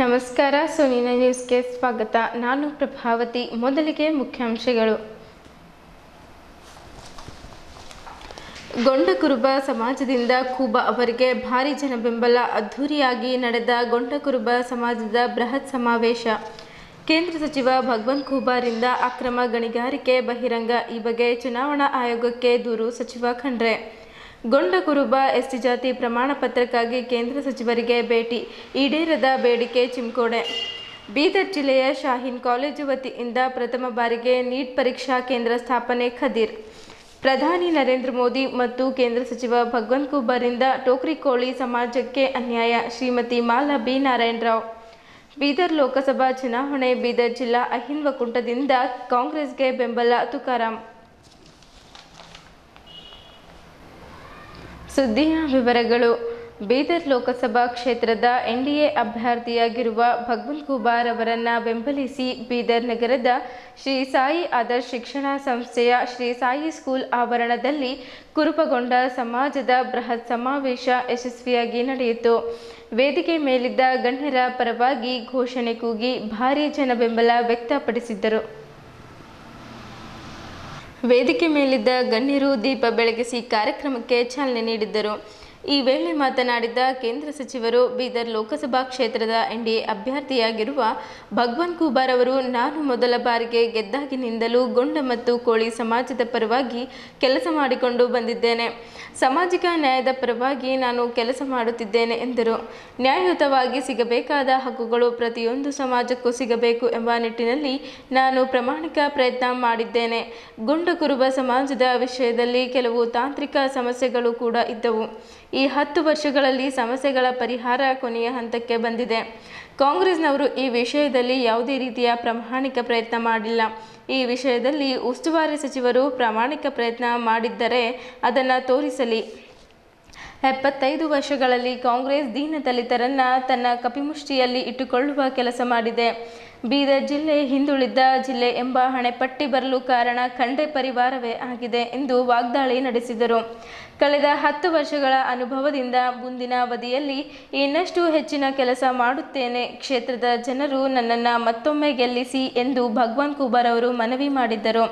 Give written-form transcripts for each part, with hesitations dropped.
ನಮಸ್ಕಾರ. ಸೋನಿನ ನ್ಯೂಸ್ಗೆ ಸ್ವಾಗತ. ನಾನು ಪ್ರಭಾವತಿ. ಮೊದಲಿಗೆ ಮುಖ್ಯಾಂಶಗಳು. ಗೊಂಡ ಕುರುಬ ಸಮಾಜದಿಂದ ಖೂಬಾ ಅವರಿಗೆ ಭಾರಿ ಜನಬೆಂಬಲ. ಅದ್ಧೂರಿಯಾಗಿ ನಡೆದ ಗೊಂಡ ಕುರುಬ ಸಮಾಜದ ಬೃಹತ್ ಸಮಾವೇಶ. ಕೇಂದ್ರ ಸಚಿವ ಭಗವಂತ್ ಖೂಬಾರಿಂದ ಅಕ್ರಮ ಗಣಿಗಾರಿಕೆ ಬಹಿರಂಗ. ಈ ಬಗ್ಗೆ ಚುನಾವಣಾ ಆಯೋಗಕ್ಕೆ ದೂರು ಸಚಿವ ಖಂಡ್ರೆ. ಗೊಂಡ ಕುರುಬ ಎಸ್ಟಿ ಜಾತಿ ಪ್ರಮಾಣ ಪತ್ರಕ್ಕಾಗಿ ಕೇಂದ್ರ ಸಚಿವರಿಗೆ ಭೇಟಿ. ಈಡೇರದ ಬೇಡಿಕೆ ಚಿಮ್ಕೋಡೆ. ಬೀದರ್ ಜಿಲ್ಲೆಯ ಶಾಹೀನ್ ಕಾಲೇಜು ವತಿಯಿಂದ ಪ್ರಥಮ ಬಾರಿಗೆ ನೀಟ್ ಪರೀಕ್ಷಾ ಕೇಂದ್ರ ಸ್ಥಾಪನೆ. ಖದೀರ್. ಪ್ರಧಾನಿ ನರೇಂದ್ರ ಮೋದಿ ಮತ್ತು ಕೇಂದ್ರ ಸಚಿವ ಭಗವಂತ್ ಖೂಬಾರಿಂದ ಟೋಕ್ರಿಕೋಳಿ ಸಮಾಜಕ್ಕೆ ಅನ್ಯಾಯ. ಶ್ರೀಮತಿ ಮಾಲಾ ಬಿ ನಾರಾಯಣರಾವ್. ಬೀದರ್ ಲೋಕಸಭಾ ಚುನಾವಣೆ. ಬೀದರ್ ಜಿಲ್ಲಾ ಅಹಿಂದ ಒಕ್ಕೂಟದಿಂದ ಕಾಂಗ್ರೆಸ್ಗೆ ಬೆಂಬಲ. ತುಕಾರಾಂ. ಸುದ್ದಿಯ ವಿವರಗಳು. ಬೀದರ್ ಲೋಕಸಭಾ ಕ್ಷೇತ್ರದ ಎನ್ಡಿಎ ಅಭ್ಯರ್ಥಿಯಾಗಿರುವ ಭಗವಂತ್ ಖೂಬಾರ್ ಅವರನ್ನು ಬೆಂಬಲಿಸಿ ಬೀದರ್ ನಗರದ ಶ್ರೀ ಸಾಯಿ ಆದರ್ಶ್ ಶಿಕ್ಷಣ ಸಂಸ್ಥೆಯ ಶ್ರೀ ಸಾಯಿ ಸ್ಕೂಲ್ ಆವರಣದಲ್ಲಿ ಕುರುಬಗೊಂಡ ಸಮಾಜದ ಬೃಹತ್ ಸಮಾವೇಶ ಯಶಸ್ವಿಯಾಗಿ ನಡೆಯಿತು. ವೇದಿಕೆ ಮೇಲಿದ್ದ ಗಣ್ಯರ ಪರವಾಗಿ ಘೋಷಣೆ ಕೂಗಿ ಭಾರೀ ಜನ ಬೆಂಬಲ ವ್ಯಕ್ತಪಡಿಸಿದ್ದರು. ವೇದಿಕೆ ಮೇಲಿದ್ದ ಗಣ್ಯರು ದೀಪ ಬೆಳಗಿಸಿ ಕಾರ್ಯಕ್ರಮಕ್ಕೆ ಚಾಲನೆ ನೀಡಿದ್ದರು. ಈ ವೇಳೆ ಮಾತನಾಡಿದ ಕೇಂದ್ರ ಸಚಿವರು, ಬೀದರ್ ಲೋಕಸಭಾ ಕ್ಷೇತ್ರದ ಎನ್ಡಿಎ ಅಭ್ಯರ್ಥಿಯಾಗಿರುವ ಭಗವಂತ್ ಖೂಬಾರ್ ಅವರು ನಾನು ಮೊದಲ ಬಾರಿಗೆ ಗೆದ್ದಾಗಿನಿಂದಲೂ ಗೊಂಡ ಮತ್ತು ಕೋಳಿ ಸಮಾಜದ ಪರವಾಗಿ ಕೆಲಸ ಮಾಡಿಕೊಂಡು ಬಂದಿದ್ದೇನೆ. ಸಾಮಾಜಿಕ ನ್ಯಾಯದ ಪರವಾಗಿ ನಾನು ಕೆಲಸ ಮಾಡುತ್ತಿದ್ದೇನೆ ಎಂದರು. ನ್ಯಾಯಯುತವಾಗಿ ಸಿಗಬೇಕಾದ ಹಕ್ಕುಗಳು ಪ್ರತಿಯೊಂದು ಸಮಾಜಕ್ಕೂ ಸಿಗಬೇಕು ಎಂಬ ನಿಟ್ಟಿನಲ್ಲಿ ನಾನು ಪ್ರಾಮಾಣಿಕ ಪ್ರಯತ್ನ ಮಾಡಿದ್ದೇನೆ. ಗೊಂಡ ಕುರುಬ ಸಮಾಜದ ವಿಷಯದಲ್ಲಿ ಕೆಲವು ತಾಂತ್ರಿಕ ಸಮಸ್ಯೆಗಳು ಕೂಡ ಇದ್ದವು. ಈ 10 ವರ್ಷಗಳಲ್ಲಿ ಸಮಸ್ಯೆಗಳ ಪರಿಹಾರ ಕೊನೆಯ ಹಂತಕ್ಕೆ ಬಂದಿದೆ. ಕಾಂಗ್ರೆಸ್ನವರು ಈ ವಿಷಯದಲ್ಲಿ ಯಾವುದೇ ರೀತಿಯ ಪ್ರಾಮಾಣಿಕ ಪ್ರಯತ್ನ ಮಾಡಿಲ್ಲ. ಈ ವಿಷಯದಲ್ಲಿ ಉಸ್ತುವಾರಿ ಸಚಿವರು ಪ್ರಾಮಾಣಿಕ ಪ್ರಯತ್ನ ಮಾಡಿದ್ದರೆ ಅದನ್ನು ತೋರಿಸಲಿ. 75 ವರ್ಷಗಳಲ್ಲಿ ಕಾಂಗ್ರೆಸ್ ದೀನದಲಿತರನ್ನ ತನ್ನ ಕಪಿಮುಷ್ಟಿಯಲ್ಲಿ ಇಟ್ಟುಕೊಳ್ಳುವ ಕೆಲಸ ಮಾಡಿದೆ. ಬೀದರ್ ಜಿಲ್ಲೆ ಹಿಂದುಳಿದ ಜಿಲ್ಲೆ ಎಂಬ ಹಣೆಪಟ್ಟಿ ಬರಲು ಕಾರಣ ಖಂಡ್ರೆ ಪರಿವಾರವೇ ಆಗಿದೆ ಎಂದು ವಾಗ್ದಾಳಿ ನಡೆಸಿದರು. ಕಳೆದ 10 ವರ್ಷಗಳ ಅನುಭವದಿಂದ ಮುಂದಿನ ಅವಧಿಯಲ್ಲಿ ಇನ್ನಷ್ಟು ಹೆಚ್ಚಿನ ಕೆಲಸ ಮಾಡುತ್ತೇನೆ. ಕ್ಷೇತ್ರದ ಜನರು ನನ್ನನ್ನು ಮತ್ತೊಮ್ಮೆ ಗೆಲ್ಲಿಸಿ ಎಂದು ಭಗವಂತ್ ಖೂಬಾರ್ ಅವರು ಮನವಿ ಮಾಡಿದ್ದರು.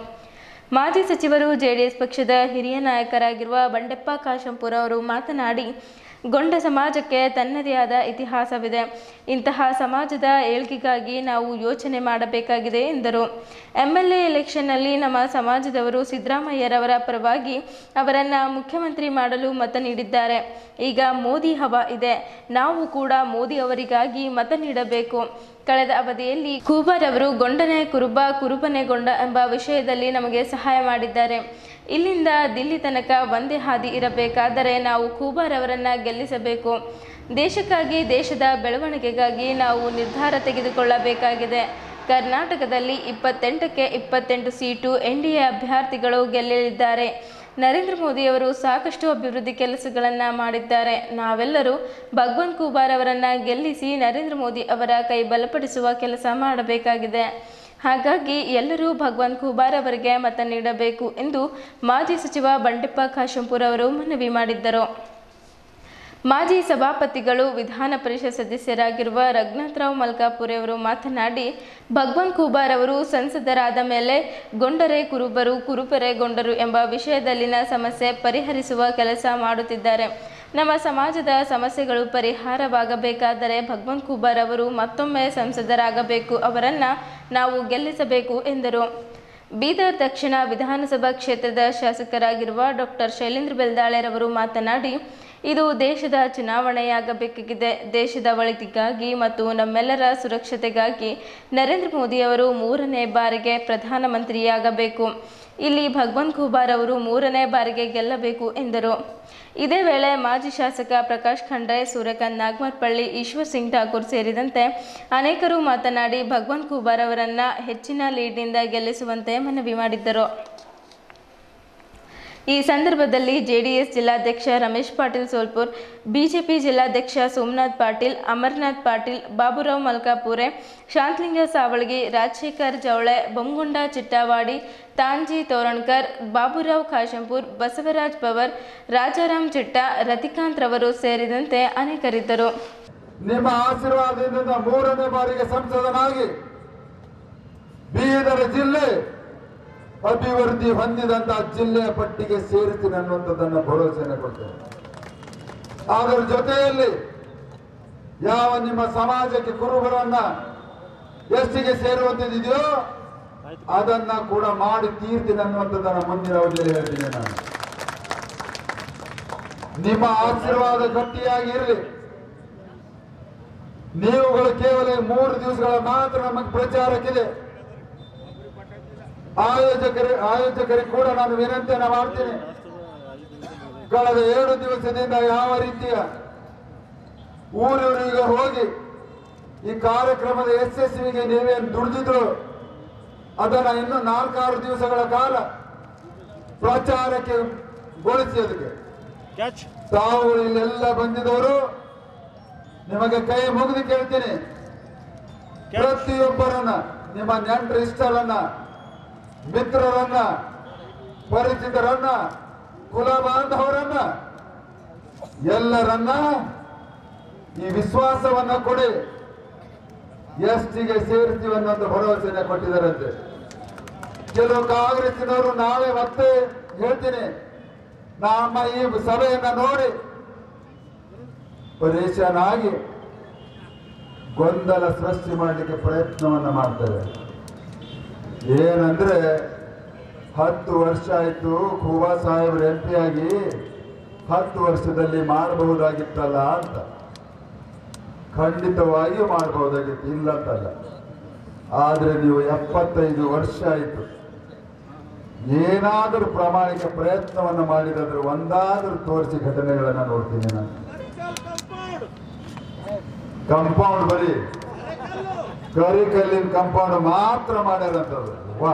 ಮಾಜಿ ಸಚಿವರು ಜೆಡಿಎಸ್ ಪಕ್ಷದ ಹಿರಿಯ ನಾಯಕರಾಗಿರುವ ಬಂಡೆಪ್ಪ ಕಾಶಂಪುರ ಅವರು ಮಾತನಾಡಿ, ಗೊಂಡ ಸಮಾಜಕ್ಕೆ ತನ್ನದೇ ಆದ ಇತಿಹಾಸವಿದೆ. ಇಂತಹ ಸಮಾಜದ ಏಳ್ಗೆಗಾಗಿ ನಾವು ಯೋಚನೆ ಮಾಡಬೇಕಾಗಿದೆ ಎಂದರು. MLA ಎಲೆಕ್ಷನ್ನಲ್ಲಿ ನಮ್ಮ ಸಮಾಜದವರು ಸಿದ್ದರಾಮಯ್ಯರವರ ಪರವಾಗಿ ಅವರನ್ನು ಮುಖ್ಯಮಂತ್ರಿ ಮಾಡಲು ಮತ ನೀಡಿದ್ದಾರೆ. ಈಗ ಮೋದಿ ಹವಾ ಇದೆ. ನಾವು ಕೂಡ ಮೋದಿ ಅವರಿಗಾಗಿ ಮತ ನೀಡಬೇಕು. ಕಳೆದ ಅವಧಿಯಲ್ಲಿ ಖೂಬಾರ್ ಅವರು ಗೊಂಡನೆ ಕುರುಬ, ಕುರುಬನೆ ಗೊಂಡ ಎಂಬ ವಿಷಯದಲ್ಲಿ ನಮಗೆ ಸಹಾಯ ಮಾಡಿದ್ದಾರೆ. ಇಲ್ಲಿಂದ ದಿಲ್ಲಿ ತನಕ ಒಂದೇ ಹಾದಿ ಇರಬೇಕಾದರೆ ನಾವು ಖೂಬಾರ್ ಅವರನ್ನು ಗೆಲ್ಲಿಸಬೇಕು. ದೇಶಕ್ಕಾಗಿ, ದೇಶದ ಬೆಳವಣಿಗೆಗಾಗಿ ನಾವು ನಿರ್ಧಾರ ತೆಗೆದುಕೊಳ್ಳಬೇಕಾಗಿದೆ. ಕರ್ನಾಟಕದಲ್ಲಿ 28ಕ್ಕೆ 28 ಸೀಟು ಎನ್ಡಿಎ ಅಭ್ಯರ್ಥಿಗಳು ಗೆಲ್ಲಲಿದ್ದಾರೆ. ನರೇಂದ್ರ ಮೋದಿಯವರು ಸಾಕಷ್ಟು ಅಭಿವೃದ್ಧಿ ಕೆಲಸಗಳನ್ನು ಮಾಡಿದ್ದಾರೆ. ನಾವೆಲ್ಲರೂ ಭಗವಂತ್ ಖೂಬಾರ್ ಅವರನ್ನು ಗೆಲ್ಲಿಸಿ ನರೇಂದ್ರ ಮೋದಿ ಅವರ ಕೈ ಬಲಪಡಿಸುವ ಕೆಲಸ ಮಾಡಬೇಕಾಗಿದೆ. ಹಾಗಾಗಿ ಎಲ್ಲರೂ ಭಗವಂತ್ ಖೂಬಾರ್ ಅವರಿಗೆ ಮತ ನೀಡಬೇಕು ಎಂದು ಮಾಜಿ ಸಚಿವ ಬಂಡೆಪ್ಪ ಕಾಶಂಪುರ ಅವರು ಮನವಿ ಮಾಡಿದ್ದರು. ಮಾಜಿ ಸಭಾಪತಿಗಳು ವಿಧಾನ ಪರಿಷತ್ ಸದಸ್ಯರಾಗಿರುವ ರಘುನಾಥರಾವ್ ಮಲ್ಕಾಪುರೆ ಅವರು ಮಾತನಾಡಿ, ಭಗವಂತ್ ಖೂಬಾರ್ ಅವರು ಸಂಸದರಾದ ಮೇಲೆ ಗೊಂಡರೆ ಕುರುಬರು, ಕುರುಬರೆ ಗೊಂಡರು ಎಂಬ ವಿಷಯದಲ್ಲಿನ ಸಮಸ್ಯೆ ಪರಿಹರಿಸುವ ಕೆಲಸ ಮಾಡುತ್ತಿದ್ದಾರೆ. ನಮ್ಮ ಸಮಾಜದ ಸಮಸ್ಯೆಗಳು ಪರಿಹಾರವಾಗಬೇಕಾದರೆ ಭಗವಂತ್ ಖೂಬಾರ್ ಅವರು ಮತ್ತೊಮ್ಮೆ ಸಂಸದರಾಗಬೇಕು. ಅವರನ್ನು ನಾವು ಗೆಲ್ಲಿಸಬೇಕು ಎಂದರು. ಬೀದರ್ ದಕ್ಷಿಣ ವಿಧಾನಸಭಾ ಕ್ಷೇತ್ರದ ಶಾಸಕರಾಗಿರುವ ಡಾಕ್ಟರ್ ಶೈಲೇಂದ್ರ ಬೆಲ್ದಾಳೆರವರು ಮಾತನಾಡಿ, ಇದು ದೇಶದ ಚುನಾವಣೆಯಾಗಬೇಕಾಗಿದೆ. ದೇಶದ ಒಳಿತಿಗಾಗಿ ಮತ್ತು ನಮ್ಮೆಲ್ಲರ ಸುರಕ್ಷತೆಗಾಗಿ ನರೇಂದ್ರ ಮೋದಿಯವರು 3ನೇ ಬಾರಿಗೆ ಪ್ರಧಾನಮಂತ್ರಿಯಾಗಬೇಕು. ಇಲ್ಲಿ ಭಗವಂತ್ ಖೂಬಾರ್ ಅವರು 3ನೇ ಬಾರಿಗೆ ಗೆಲ್ಲಬೇಕು ಎಂದರು. ಇದೇ ವೇಳೆ ಮಾಜಿ ಶಾಸಕ ಪ್ರಕಾಶ್ ಖಂಡ್ರೆ, ಸೂರ್ಯಕಾಂತ್ ನಾಗಮರಪಳ್ಳಿ, ಈಶ್ವರ್ ಸಿಂಗ್ ಠಾಕೂರ್ ಸೇರಿದಂತೆ ಅನೇಕರು ಮಾತನಾಡಿ ಭಗವಂತ್ ಖೂಬಾರ್ ಅವರನ್ನು ಹೆಚ್ಚಿನ ಲೀಡ್ನಿಂದ ಗೆಲ್ಲಿಸುವಂತೆ ಮನವಿ ಮಾಡಿದ್ದರು. ಈ ಸಂದರ್ಭದಲ್ಲಿ ಜೆಡಿಎಸ್ ಜಿಲ್ಲಾಧ್ಯಕ್ಷ ರಮೇಶ್ ಪಾಟೀಲ್ ಸೋಲ್ಪುರ್, ಬಿಜೆಪಿ ಜಿಲ್ಲಾಧ್ಯಕ್ಷ ಸೋಮನಾಥ್ ಪಾಟೀಲ್, ಅಮರನಾಥ್ ಪಾಟೀಲ್, ಬಾಬುರಾವ್ ಮಲ್ಕಾಪುರೆ, ಶಾಂತಲಿಂಗ ಸಾವಳಗಿ, ರಾಜಶೇಖರ್ ಜವಳೆ, ಬೊಮ್ಮಗುಂಡ ಚಿಟ್ಟಾವಾಡಿ, ತಾಂಜಿ ತೋರಣಕರ್, ಬಾಬುರಾವ್ ಕಾಶಂಪುರ್, ಬಸವರಾಜ್ ಪವರ್, ರಾಜಾರಾಮ್ ಚಿಟ್ಟ, ರತಿಕಾಂತ್ ರವರು ಸೇರಿದಂತೆ ಅನೇಕರಿದ್ದರು. ನಿಮ್ಮ ಆಶೀರ್ವಾದದಿಂದ 3ನೇ ಬಾರಿಗೆ ಸಂಸದನಾಗಿ ಬೀದರ್ ಜಿಲ್ಲೆ ಅಭಿವೃದ್ಧಿ ಹೊಂದಿದಂತಹ ಜಿಲ್ಲೆಯ ಪಟ್ಟಿಗೆ ಸೇರಿಸ್ತೀನಿ ಅನ್ನುವಂಥದ್ದನ್ನು ಭರವಸೆಯನ್ನು ಕೊಡ್ತೇನೆ. ಅದರ ಜೊತೆಯಲ್ಲಿ ಯಾವ ನಿಮ್ಮ ಸಮಾಜಕ್ಕೆ ಕುರುಬರನ್ನ ಎಷ್ಟಿಗೆ ಸೇರುವಂತದ್ದಿದೆಯೋ ಅದನ್ನ ಕೂಡ ಮಾಡಿ ತೀರ್ತೀನಿ ಅನ್ನುವಂಥದ್ದನ್ನ ಮುಂದಿನ ಅವಧಿಯಲ್ಲಿ ಹೇಳ್ತೀನಿ. ನಾನು ನಿಮ್ಮ ಆಶೀರ್ವಾದ ಗಟ್ಟಿಯಾಗಿರಲಿ. ನೀವುಗಳು ಕೇವಲ 3 ದಿವಸಗಳ ಮಾತ್ರ ನಮಗೆ ಪ್ರಚಾರಕ್ಕಿದೆ. ಆಯೋಜಕರಿಗೆ ಕೂಡ ನಾನು ವಿನಂತಿಯನ್ನು ಮಾಡ್ತೀನಿ. ಕಳೆದ 2 ದಿವಸದಿಂದ ಯಾವ ರೀತಿಯ ಊರೂರಿಗೆ ಹೋಗಿ ಈ ಕಾರ್ಯಕ್ರಮದ ಯಶಸ್ವಿಗೆ ನೀವೇನು ದುಡಿದಿದ್ರು ಅದನ್ನ ಇನ್ನು 4-6 ದಿವಸಗಳ ಕಾಲ ಪ್ರಚಾರಕ್ಕೆ ಗೊಳಿಸಿ. ಅದಕ್ಕೆ ತಾವು ಇಲ್ಲೆಲ್ಲ ಬಂದಿದವರು ನಿಮಗೆ ಕೈ ಮುಗಿದು ಕೇಳ್ತೀನಿ. ಪ್ರತಿಯೊಬ್ಬರನ್ನ, ನಿಮ್ಮ ನೆಂಟರು ಇಷ್ಟರನ್ನ, ಮಿತ್ರರನ್ನ, ಪರಿಚಿತರನ್ನ, ಕುಲ ಬಾಂಧವರನ್ನ ಎಲ್ಲರನ್ನ ಈ ವಿಶ್ವಾಸವನ್ನ ಕೊಡಿ. ಎಷ್ಟಿಗೆ ಸೇರ್ತೀವಿ ಅನ್ನೋದು ಭರವಸೆನ ಕೊಟ್ಟಿದ್ದಾರಂತೆ. ಕೆಲವು ಕಾಂಗ್ರೆಸ್ಸಿನವರು ನಾಳೆ ಮತ್ತೆ ಹೇಳ್ತೀನಿ, ನಮ್ಮ ಈ ಸಭೆಯನ್ನ ನೋಡಿ ಪರೇಶಾನ್ ಆಗಿ ಗೊಂದಲ ಸೃಷ್ಟಿ ಮಾಡಲಿಕ್ಕೆ ಪ್ರಯತ್ನವನ್ನ ಮಾಡ್ತಾರೆ. ಏನಂದ್ರೆ 10 ವರ್ಷ ಆಯ್ತು ಖೂಬಾ ಸಾಹೇಬ್ರು MP ಆಗಿ 10 ವರ್ಷದಲ್ಲಿ ಮಾಡಬಹುದಾಗಿತ್ತಲ್ಲ ಅಂತ. ಖಂಡಿತವಾಗಿಯೂ ಮಾಡಬಹುದಾಗಿತ್ತು, ಇಲ್ಲ ಅಂತಲ್ಲ. ಆದ್ರೆ ನೀವು 75 ವರ್ಷ ಆಯಿತು. ಏನಾದರೂ ಪ್ರಾಮಾಣಿಕ ಪ್ರಯತ್ನವನ್ನು ಮಾಡಿದ್ರೆ ಒಂದಾದರೂ ತೋರಿಸಿ ಘಟನೆಗಳನ್ನ ನೋಡ್ತೀನಿ ನಾನು. ಕಂಪೌಂಡ್ ಬರೀ ಕರಿಕಲ್ಲಿನ ಕಂಪೌಂಡ್ ಮಾತ್ರ ಮಾಡ್ಯಾರಂತದ್ದು. ವಾ,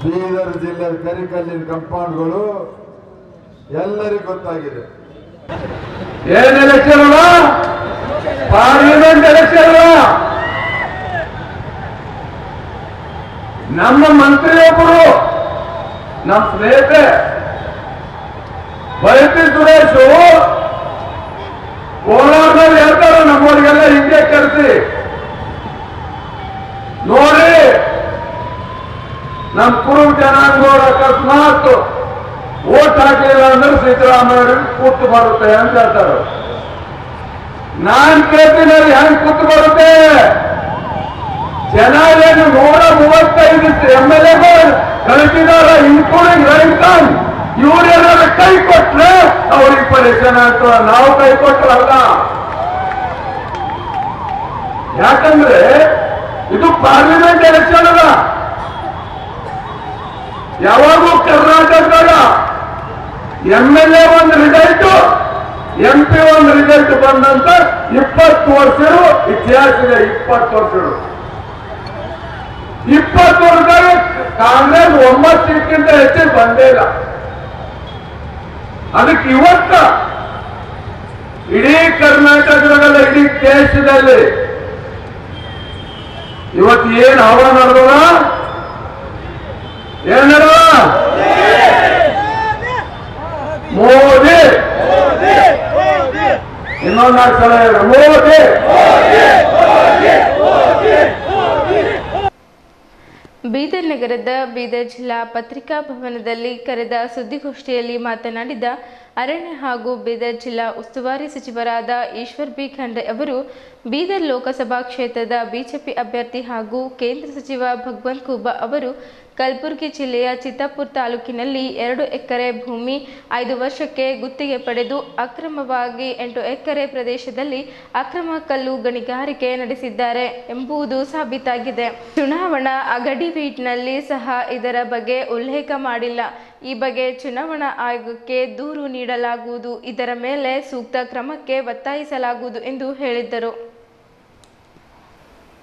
ಬೀದರ್ ಜಿಲ್ಲೆ ಕರಿಕಲ್ಲಿನ ಕಂಪೌಂಡ್ಗಳು ಎಲ್ಲರಿಗೂ ಗೊತ್ತಾಗಿದೆ. ಏನ್ ಎಲೆಕ್ಷನ್ ಅಲ್ಲ, ಪಾರ್ಲಿಮೆಂಟ್ ಎಲೆಕ್ಷನ್ ಅಲ್ಲ. ನಮ್ಮ ಮಂತ್ರಿಯೊಬ್ಬರು, ನಮ್ಮ ಸ್ನೇಹಿತೆ ಬೈತಿ ಸುರೇಶ್ ಕೋಲಾರದಲ್ಲಿ ಹೇಳ್ತಾರೆ, ನಮ್ಮವರಿಗೆಲ್ಲ ಹಿಂಗೆ ಕರೆಸಿ ನೋಡಿ, ನಮ್ಮ ಕುರು ಜನಾಂಗದವರು ಅಕಸ್ಮಾತ್ ಓಟ್ ಹಾಕಲಿಲ್ಲ ಅಂದ್ರೆ ಸಿದ್ದರಾಮಯ್ಯ ಕೂತು ಬರುತ್ತೆ ಅಂತ ಹೇಳ್ತಾರೆ. ನಾನ್ ಕೇಳ್ತೀನಿ, ಹೆಂಗ್ ಕೂತು ಬರುತ್ತೆ? ಜನ ಏನು 135 MLAಗಳು ಕಳಿಸಿದಾರ, ಇನ್ಕ್ಲೂಡಿಂಗ್ ರೈತಾನ್. ಇವ್ರೇನಾರ ಕೈ ಕೊಟ್ರೆ ಅವ್ರಿಗೆ ಪರೇಶಾನ್ ಆಗ್ತದ. ನಾವು ಕೈ ಕೊಟ್ಟರಲ್ಲ. ಯಾಕಂದ್ರೆ ಇದು ಪಾರ್ಲಿಮೆಂಟ್ ಎಲೆಕ್ಷನ್ ಅಲ್ಲ. ಯಾವಾಗೂ ಕರ್ನಾಟಕದಾಗ MLA ಒಂದು ರಿಸಲ್ಟ್, MP ಒಂದು ರಿಸಲ್ಟ್ ಬಂದಂತ 20 ವರ್ಷಗಳು ಇತಿಹಾಸ ಇದೆ. 20 ವರ್ಷಗಳು 20 ವರ್ಷದಾಗ ಕಾಂಗ್ರೆಸ್ 9 ಸೀಟ್ಗಿಂತ ಹೆಚ್ಚಿಗೆ ಬಂದೇ ಇಲ್ಲ. ಅದಕ್ಕೆ ಇವತ್ತ ಇಡೀ ಕರ್ನಾಟಕದಲ್ಲ, ಇಡೀ ದೇಶದಲ್ಲಿ ಇವತ್ತು ಏನ್ ಹವಾ ನಡೆದ, ಏನ್ ನಡೆದ? ಮೋದಿ. ಇನ್ನೊಂದು 4 ಸಲ ಹೇಳ, ಮೋದಿ. ಬೀದರ್ ನಗರದ ಬೀದರ್ ಜಿಲ್ಲಾ ಪತ್ರಿಕಾ ಭವನದಲ್ಲಿ ಕರೆದ ಸುದ್ದಿಗೋಷ್ಠಿಯಲ್ಲಿ ಮಾತನಾಡಿದ ಅರಣ್ಯ ಹಾಗೂ ಬೀದರ್ ಜಿಲ್ಲಾ ಉಸ್ತುವಾರಿ ಸಚಿವರಾದ ಈಶ್ವರ್ ಬಿ ಖಂಡ್ರೆ ಅವರು, ಬೀದರ್ ಲೋಕಸಭಾ ಕ್ಷೇತ್ರದ ಬಿಜೆಪಿ ಅಭ್ಯರ್ಥಿ ಹಾಗೂ ಕೇಂದ್ರ ಸಚಿವ ಭಗವಂತ್ ಖೂಬಾ ಅವರು ಕಲಬುರಗಿ ಜಿಲ್ಲೆಯ ಚಿತ್ತಾಪುರ ತಾಲೂಕಿನಲ್ಲಿ 2 ಎಕರೆ ಭೂಮಿ 5 ವರ್ಷಕ್ಕೆ ಗುತ್ತಿಗೆ ಪಡೆದು ಅಕ್ರಮವಾಗಿ 8 ಎಕರೆ ಪ್ರದೇಶದಲ್ಲಿ ಅಕ್ರಮ ಕಲ್ಲು ಗಣಿಗಾರಿಕೆ ನಡೆಸಿದ್ದಾರೆ ಎಂಬುದು ಸಾಬೀತಾಗಿದೆ. ಚುನಾವಣಾ ಅಫಿಡವಿಟ್ನಲ್ಲಿ ಸಹ ಇದರ ಬಗ್ಗೆ ಉಲ್ಲೇಖ ಮಾಡಿಲ್ಲ. ಈ ಬಗ್ಗೆ ಚುನಾವಣಾ ಆಯೋಗಕ್ಕೆ ದೂರು ನೀಡಲಾಗುವುದು. ಇದರ ಮೇಲೆ ಸೂಕ್ತ ಕ್ರಮಕ್ಕೆ ಒತ್ತಾಯಿಸಲಾಗುವುದು ಎಂದು ಹೇಳಿದ್ದರು.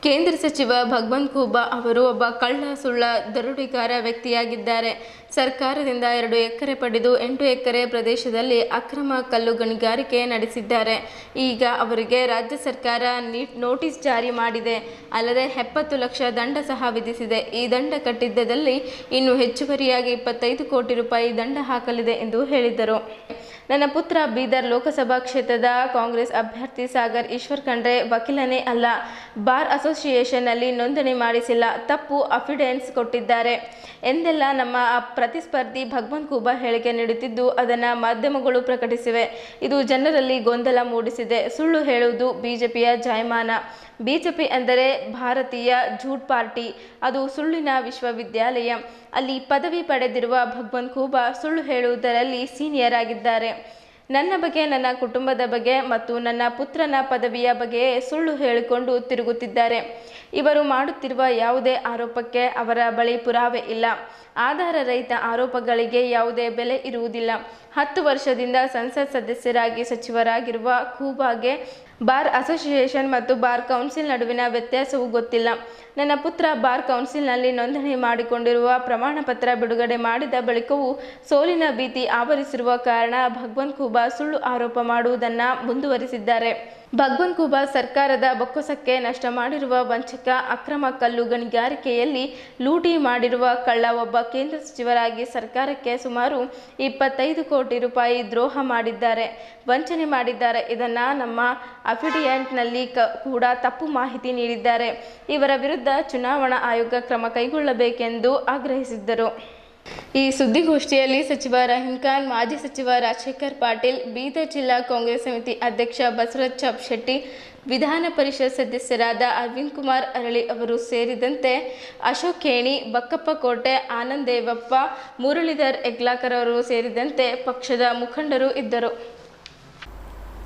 ಕೇಂದ್ರ ಸಚಿವ ಭಗವಂತ್ ಖೂಬಾ ಅವರು ಒಬ್ಬ ಕಳ್ಳ ಸುಳ್ಳ ದರೋಡೆಗಾರ ವ್ಯಕ್ತಿಯಾಗಿದ್ದಾರೆ. ಸರ್ಕಾರದಿಂದ 2 ಎಕರೆ ಪಡೆದು 8 ಎಕರೆ ಪ್ರದೇಶದಲ್ಲಿ ಅಕ್ರಮ ಕಲ್ಲು ಗಣಿಗಾರಿಕೆ ನಡೆಸಿದ್ದಾರೆ. ಈಗ ಅವರಿಗೆ ರಾಜ್ಯ ಸರ್ಕಾರ ನೋಟಿಸ್ ಜಾರಿ ಮಾಡಿದೆ. ಅಲ್ಲದೆ 70 ಲಕ್ಷ ದಂಡ ಸಹ ವಿಧಿಸಿದೆ. ಈ ದಂಡ ಕಟ್ಟಿದ್ದಲ್ಲಿ ಇನ್ನು ಹೆಚ್ಚುವರಿಯಾಗಿ 25 ಕೋಟಿ ರೂಪಾಯಿ ದಂಡ ಹಾಕಲಿದೆ ಎಂದು ಹೇಳಿದರು. ನನ್ನ ಪುತ್ರ ಬೀದರ್ ಲೋಕಸಭಾ ಕ್ಷೇತ್ರದ ಕಾಂಗ್ರೆಸ್ ಅಭ್ಯರ್ಥಿ ಸಾಗರ್ ಈಶ್ವರ್ ಖಂಡ್ರೆ ವಕೀಲನೇ ಅಲ್ಲ, ಬಾರ್ ಅಸೋಸಿಯೇಷನ್ನಲ್ಲಿ ನೋಂದಣಿ ಮಾಡಿಸಿಲ್ಲ, ತಪ್ಪು ಅಫಿಡೆನ್ಸ್ ಕೊಟ್ಟಿದ್ದಾರೆ ಎಂದೆಲ್ಲ ನಮ್ಮ ಪ್ರತಿಸ್ಪರ್ಧಿ ಭಗವಂತ್ ಖೂಬಾ ಹೇಳಿಕೆ ನೀಡುತ್ತಿದ್ದು ಅದನ್ನು ಮಾಧ್ಯಮಗಳು ಪ್ರಕಟಿಸಿವೆ. ಇದು ಜನರಲ್ಲಿ ಗೊಂದಲ ಮೂಡಿಸಿದೆ. ಸುಳ್ಳು ಹೇಳುವುದು ಬಿಜೆಪಿಯ ಜಾಯಮಾನ. ಬಿಜೆಪಿ ಅಂದರೆ ಭಾರತೀಯ ಝೂಟ್ ಪಾರ್ಟಿ, ಅದು ಸುಳ್ಳಿನ ವಿಶ್ವವಿದ್ಯಾಲಯ. ಅಲ್ಲಿ ಪದವಿ ಪಡೆದಿರುವ ಭಗವಂತ್ ಖೂಬಾ ಸುಳ್ಳು ಹೇಳುವುದರಲ್ಲಿ ಸೀನಿಯರ್ ಆಗಿದ್ದಾರೆ. ನನ್ನ ಬಗ್ಗೆ, ನನ್ನ ಕುಟುಂಬದ ಬಗ್ಗೆ ಮತ್ತು ನನ್ನ ಪುತ್ರನ ಪದವಿಯ ಬಗ್ಗೆ ಸುಳ್ಳು ಹೇಳಿಕೊಂಡು ತಿರುಗುತ್ತಿದ್ದಾರೆ. ಇವರು ಮಾಡುತ್ತಿರುವ ಯಾವುದೇ ಆರೋಪಕ್ಕೆ ಅವರ ಬಳಿ ಪುರಾವೆ ಇಲ್ಲ. ಆಧಾರ ರಹಿತ ಆರೋಪಗಳಿಗೆ ಯಾವುದೇ ಬೆಲೆ ಇರುವುದಿಲ್ಲ. 10 ವರ್ಷದಿಂದ ಸಂಸತ್ ಸದಸ್ಯರಾಗಿ ಸಚಿವರಾಗಿರುವ ಖೂಬಾಗೆ ಬಾರ್ ಅಸೋಸಿಯೇಷನ್ ಮತ್ತು ಬಾರ್ ಕೌನ್ಸಿಲ್ ನಡುವಿನ ವ್ಯತ್ಯಾಸವೂ ಗೊತ್ತಿಲ್ಲ. ನನ್ನ ಪುತ್ರ ಬಾರ್ ಕೌನ್ಸಿಲ್ನಲ್ಲಿ ನೋಂದಣಿ ಮಾಡಿಕೊಂಡಿರುವ ಪ್ರಮಾಣ ಪತ್ರ ಬಿಡುಗಡೆ ಮಾಡಿದ ಬಳಿಕವೂ ಸೋಲಿನ ಭೀತಿ ಆವರಿಸಿರುವ ಕಾರಣ ಭಗವಂತ್ ಖೂಬಾ ಸುಳ್ಳು ಆರೋಪ ಮಾಡುವುದನ್ನು ಮುಂದುವರಿಸಿದ್ದಾರೆ. ಭಗವಂತ್ ಖೂಬಾ ಸರ್ಕಾರದ ಬೊಕ್ಕಸಕ್ಕೆ ನಷ್ಟ ಮಾಡಿರುವ ವಂಚಕ, ಅಕ್ರಮ ಕಲ್ಲು ಗಣಿಗಾರಿಕೆಯಲ್ಲಿ ಲೂಟಿ ಮಾಡಿರುವ ಕಳ್ಳ, ಒಬ್ಬ ಕೇಂದ್ರ ಸಚಿವರಾಗಿ ಸರ್ಕಾರಕ್ಕೆ ಸುಮಾರು 25 ಕೋಟಿ ರೂಪಾಯಿ ದ್ರೋಹ ಮಾಡಿದ್ದಾರೆ, ವಂಚನೆ ಮಾಡಿದ್ದಾರೆ. ಇದನ್ನು ನಮ್ಮ ಅಫಿಡಿಯಂಟ್ನಲ್ಲಿ ಕೂಡ ತಪ್ಪು ಮಾಹಿತಿ ನೀಡಿದ್ದಾರೆ. ಇವರ ವಿರುದ್ಧ ಚುನಾವಣಾ ಆಯೋಗ ಕ್ರಮ ಕೈಗೊಳ್ಳಬೇಕೆಂದು ಆಗ್ರಹಿಸಿದ್ದರು. ಈ ಸುದ್ದಿಗೋಷ್ಠಿಯಲ್ಲಿ ಸಚಿವ ರಹೀಂ ಖಾನ್, ಮಾಜಿ ಸಚಿವ ರಾಜಶೇಖರ್ ಪಾಟೀಲ್, ಬೀದರ್ ಜಿಲ್ಲಾ ಕಾಂಗ್ರೆಸ್ ಸಮಿತಿ ಅಧ್ಯಕ್ಷ ಬಸವರಾಜ್ ಚಾಪ್ ಶೆಟ್ಟಿ, ವಿಧಾನ ಪರಿಷತ್ ಸದಸ್ಯರಾದ ಅರವಿಂದ್ ಕುಮಾರ್ ಅರಳಿ ಅವರು ಸೇರಿದಂತೆ ಅಶೋಕ್ ಖೇಣಿ, ಬಕ್ಕಪ್ಪ ಕೋಟೆ, ಆನಂದ್ ದೇವಪ್ಪ, ಮುರಳೀಧರ್ ಎಗ್ಲಾಕರ್ ಅವರು ಸೇರಿದಂತೆ ಪಕ್ಷದ ಮುಖಂಡರು ಇದ್ದರು.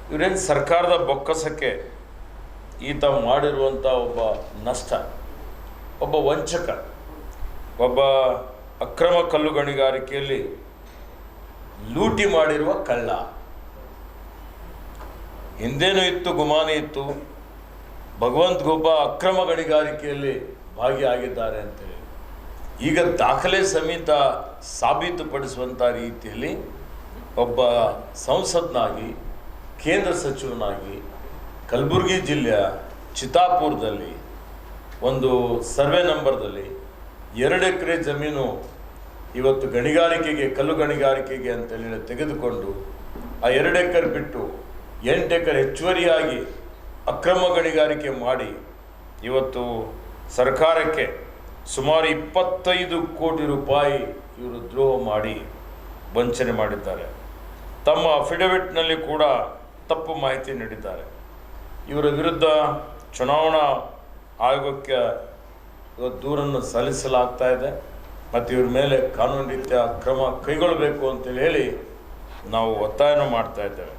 ಇವರೇನು ಸರ್ಕಾರದ ಬೊಕ್ಕಸಕ್ಕೆ ಈತ ಮಾಡಿರುವಂಥ ಒಬ್ಬ ನಷ್ಟ, ಒಬ್ಬ ವಂಚಕ, ಒಬ್ಬ ಅಕ್ರಮ ಕಲ್ಲು ಗಣಿಗಾರಿಕೆಯಲ್ಲಿ ಲೂಟಿ ಮಾಡಿರುವ ಕಳ್ಳ. ಹಿಂದೇನೂ ಇತ್ತು, ಗುಮಾನಿ ಇತ್ತು, ಭಗವಂತ್ ಖೂಬಾ ಅಕ್ರಮ ಗಣಿಗಾರಿಕೆಯಲ್ಲಿ ಭಾಗಿಯಾಗಿದ್ದಾರೆ ಅಂತೇಳಿ ಈಗ ದಾಖಲೆ ಸಮೇತ ಸಾಬೀತುಪಡಿಸುವಂಥ ರೀತಿಯಲ್ಲಿ ಒಬ್ಬ ಸಂಸತ್ನಾಗಿ, ಕೇಂದ್ರ ಸಚಿವನಾಗಿ ಕಲಬುರಗಿ ಜಿಲ್ಲೆಯ ಚಿತ್ತಾಪುರದಲ್ಲಿ ಒಂದು ಸರ್ವೆ ನಂಬರ್ದಲ್ಲಿ 2 ಎಕರೆ ಜಮೀನು ಇವತ್ತು ಗಣಿಗಾರಿಕೆಗೆ, ಕಲ್ಲು ಗಣಿಗಾರಿಕೆಗೆ ಅಂತೇಳಿ ತೆಗೆದುಕೊಂಡು ಆ 2 ಎಕರೆ ಬಿಟ್ಟು 8 ಎಕರೆ ಹೆಚ್ಚುವರಿಯಾಗಿ ಅಕ್ರಮ ಗಣಿಗಾರಿಕೆ ಮಾಡಿ ಇವತ್ತು ಸರ್ಕಾರಕ್ಕೆ ಸುಮಾರು 25 ಕೋಟಿ ರೂಪಾಯಿ ಇವರು ದ್ರೋಹ ಮಾಡಿ ವಂಚನೆ ಮಾಡಿದ್ದಾರೆ. ತಮ್ಮ ಅಫಿಡವಿಟ್ನಲ್ಲಿ ಕೂಡ ತಪ್ಪು ಮಾಹಿತಿ ನೀಡಿದ್ದಾರೆ. ಇವರ ವಿರುದ್ಧ ಚುನಾವಣಾ ಆಯೋಗಕ್ಕೆ ದೂರನ್ನು ಸಲ್ಲಿಸಲಾಗ್ತಾ ಇದೆ ಮತ್ತು ಇವ್ರ ಮೇಲೆ ಕಾನೂನು ರೀತಿಯ ಕ್ರಮ ಕೈಗೊಳ್ಳಬೇಕು ಅಂತೇಳಿ ಹೇಳಿ ನಾವು ಒತ್ತಾಯನ ಮಾಡ್ತಾ ಇದ್ದೇವೆ.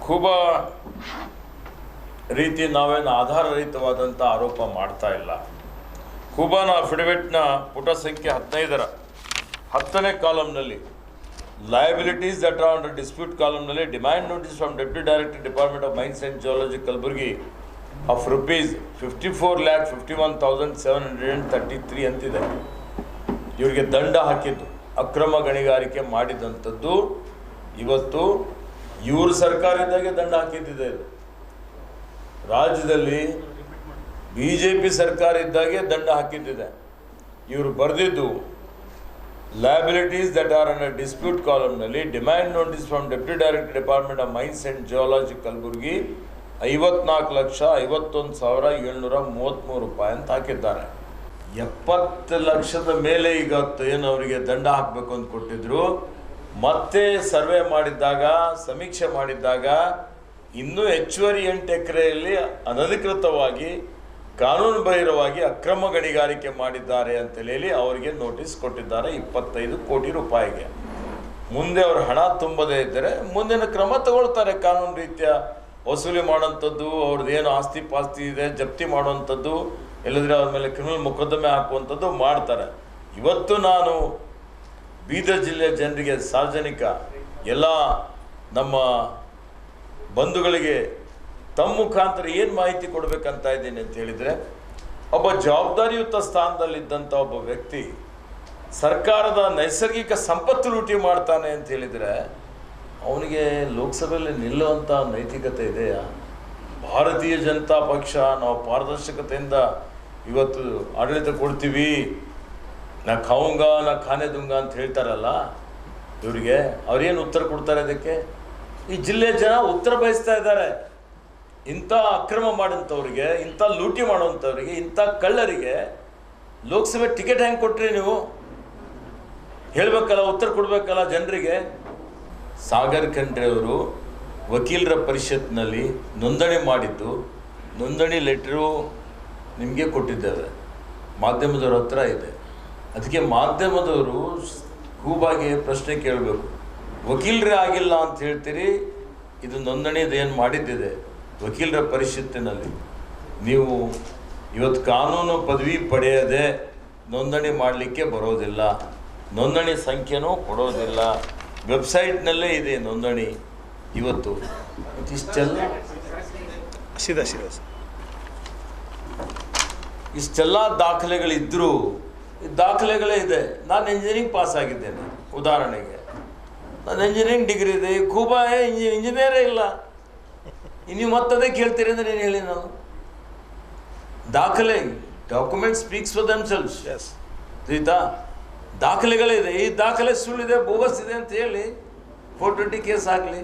ಖೂಬಾ ರೀತಿ ನಾವೇನು ಆಧಾರರಹಿತವಾದಂಥ ಆರೋಪ ಮಾಡ್ತಾ ಇಲ್ಲ. ಖೂಬಾನ ಅಫಿಡವಿಟ್ನ ಪುಟ ಸಂಖ್ಯೆ 15ರ 10ನೇ ಕಾಲಮ್ನಲ್ಲಿ liabilities that are under dispute ಕಾಲಮ್ನಲ್ಲಿ demand notice from deputy director department of mines and geology Kalaburagi of ₹54,51,733 ಅಂತಿದೆ. ಇವರಿಗೆ ದಂಡ ಹಾಕಿದ್ದು, ಅಕ್ರಮ ಗಣಿಗಾರಿಕೆ ಮಾಡಿದಂಥದ್ದು ಇವತ್ತು ಇವರು ಸರ್ಕಾರ ಇದ್ದಾಗೆ ದಂಡ ಹಾಕಿದ್ದಿದೆ. ಇದು ರಾಜ್ಯದಲ್ಲಿ BJP ಸರ್ಕಾರ ಇದ್ದಾಗೆ ದಂಡ ಹಾಕಿದ್ದಿದೆ. ಇವರು ಬರೆದಿದ್ದು liabilities that are under dispute ಕಾಲಮ್ನಲ್ಲಿ demand notice from deputy director department of mines and geology Kalaburagi 54,51,733 ರೂಪಾಯಿ ಅಂತ ಹಾಕಿದ್ದಾರೆ. 70 ಲಕ್ಷದ ಮೇಲೆ ಈಗ ಏನು ಅವರಿಗೆ ದಂಡ ಹಾಕಬೇಕು ಅಂತ ಕೊಟ್ಟಿದ್ರು. ಮತ್ತೆ ಸರ್ವೆ ಮಾಡಿದ್ದಾಗ, ಸಮೀಕ್ಷೆ ಮಾಡಿದ್ದಾಗ ಇನ್ನೂ ಹೆಚ್ಚುವರಿ 8 ಎಕರೆಯಲ್ಲಿ ಅನಧಿಕೃತವಾಗಿ, ಕಾನೂನು ಬಾಹಿರವಾಗಿ ಅಕ್ರಮ ಗಣಿಗಾರಿಕೆ ಮಾಡಿದ್ದಾರೆ ಅಂತೇಳಿ ಅವರಿಗೆ ನೋಟಿಸ್ ಕೊಟ್ಟಿದ್ದಾರೆ 25 ಕೋಟಿ ರೂಪಾಯಿಗೆ. ಮುಂದೆ ಅವರು ಹಣ ತುಂಬದೇ ಇದ್ದರೆ ಮುಂದಿನ ಕ್ರಮ ತಗೊಳ್ತಾರೆ. ಕಾನೂನು ರೀತಿಯ ವಸೂಲಿ ಮಾಡುವಂಥದ್ದು, ಅವ್ರದ್ದು ಏನು ಆಸ್ತಿ ಪಾಸ್ತಿ ಇದೆ ಜಪ್ತಿ ಮಾಡುವಂಥದ್ದು, ಇಲ್ಲದ್ರೆ ಅವ್ರ ಮೇಲೆ ಕ್ರಿಮಿನಲ್ ಮೊಕದ್ದಮೆ ಹಾಕುವಂಥದ್ದು ಮಾಡ್ತಾರೆ. ಇವತ್ತು ನಾನು ಬೀದರ್ ಜಿಲ್ಲೆಯ ಜನರಿಗೆ, ಸಾರ್ವಜನಿಕ ಎಲ್ಲ ನಮ್ಮ ಬಂಧುಗಳಿಗೆ ತಮ್ಮ ಮುಖಾಂತರ ಏನು ಮಾಹಿತಿ ಕೊಡಬೇಕಂತ ಇದ್ದೀನಿ ಅಂತ ಹೇಳಿದರೆ, ಒಬ್ಬ ಜವಾಬ್ದಾರಿಯುತ ಸ್ಥಾನದಲ್ಲಿದ್ದಂಥ ಒಬ್ಬ ವ್ಯಕ್ತಿ ಸರ್ಕಾರದ ನೈಸರ್ಗಿಕ ಸಂಪತ್ತು ಲೂಟಿ ಮಾಡ್ತಾನೆ ಅಂತ ಹೇಳಿದರೆ ಅವನಿಗೆ ಲೋಕಸಭೆಯಲ್ಲಿ ನಿಲ್ಲುವಂಥ ನೈತಿಕತೆ ಇದೆಯಾ? ಭಾರತೀಯ ಜನತಾ ಪಕ್ಷ ನಾವು ಪಾರದರ್ಶಕತೆಯಿಂದ ಇವತ್ತು ಆಡಳಿತ ಕೊಡ್ತೀವಿ, ನಾ ಖಾऊंगा ನಾ ಖಾನೆ दूंगा ಅಂತ ಹೇಳ್ತಾರಲ್ಲ, ಇವರಿಗೆ ಅವ್ರೇನು ಉತ್ತರ ಕೊಡ್ತಾರೆ ಅದಕ್ಕೆ? ಈ ಜಿಲ್ಲೆಯ ಜನ ಉತ್ತರ ಬಯಸ್ತಾ ಇದ್ದಾರೆ. ಇಂಥ ಅಕ್ರಮ ಮಾಡೋಂಥವ್ರಿಗೆ, ಇಂಥ ಲೂಟಿ ಮಾಡೋವಂಥವ್ರಿಗೆ, ಇಂಥ ಕಳ್ಳರಿಗೆ ಲೋಕಸಭೆ ಟಿಕೆಟ್ ಹೆಂಗೆ ಕೊಟ್ರಿ ನೀವು? ಹೇಳಬೇಕಲ್ಲ, ಉತ್ತರ ಕೊಡಬೇಕಲ್ಲ ಜನರಿಗೆ. ಸಾಗರ್ ಖಂಡ್ರೆ ಅವರು ವಕೀಲರ ಪರಿಷತ್ನಲ್ಲಿ ನೋಂದಣಿ ಮಾಡಿದ್ದು, ನೋಂದಣಿ ಲೆಟ್ರು ನಿಮಗೆ ಕೊಟ್ಟಿದ್ದೇವೆ, ಮಾಧ್ಯಮದವ್ರ ಹತ್ರ ಇದೆ. ಅದಕ್ಕೆ ಮಾಧ್ಯಮದವರು ಕೂಬಾಗಿ ಪ್ರಶ್ನೆ ಕೇಳಬೇಕು. ವಕೀಲರೇ ಆಗಿಲ್ಲ ಅಂತ ಹೇಳ್ತೀರಿ, ಇದು ನೋಂದಣಿದೇನು ಮಾಡಿದ್ದಿದೆ ವಕೀಲರ ಪರಿಷತ್ತಿನಲ್ಲಿ. ನೀವು ಇವತ್ತು ಕಾನೂನು ಪದವಿ ಪಡೆಯದೆ ನೋಂದಣಿ ಮಾಡಲಿಕ್ಕೆ ಬರೋದಿಲ್ಲ, ನೋಂದಣಿ ಸಂಖ್ಯೆನೂ ಕೊಡೋದಿಲ್ಲ, ವೆಬ್ಸೈಟ್ನಲ್ಲೇ ಇದೆ ನೋಂದಣಿ. ಇವತ್ತು ಇಷ್ಟೆಲ್ಲ ದಾಖಲೆಗಳಿದ್ದರೂ, ದಾಖಲೆಗಳೇ ಇದೆ. ನಾನು ಇಂಜಿನಿಯರಿಂಗ್ ಪಾಸ್ ಆಗಿದ್ದೇನೆ, ಉದಾಹರಣೆಗೆ ನಾನು ಇಂಜಿನಿಯರಿಂಗ್ ಡಿಗ್ರಿ ಇದೆ, ಕೂಬಾ ಇಂಜಿನಿಯರೇ ಇಲ್ಲ. ನೀವು ಮತ್ತದೇ ಕೇಳ್ತೀರಿ ಅಂದರೆ ಏನು ಹೇಳಿ ನಾನು? ದಾಖಲೆ, ಡಾಕ್ಯುಮೆಂಟ್ ಸ್ಪೀಕ್ಸ್ ಫಾರ್ ದೆಮ್ಸೆಲ್ವ್ಸ್. ಆಯಿತಾ? ದಾಖಲೆಗಳಿದೆ, ಈ ದಾಖಲೆ ಸುಳ್ಳಿದೆ, ಬೋಗಸ್ ಇದೆ ಅಂತ ಹೇಳಿ 420 ಕೇಸ್ ಆಗಲಿ.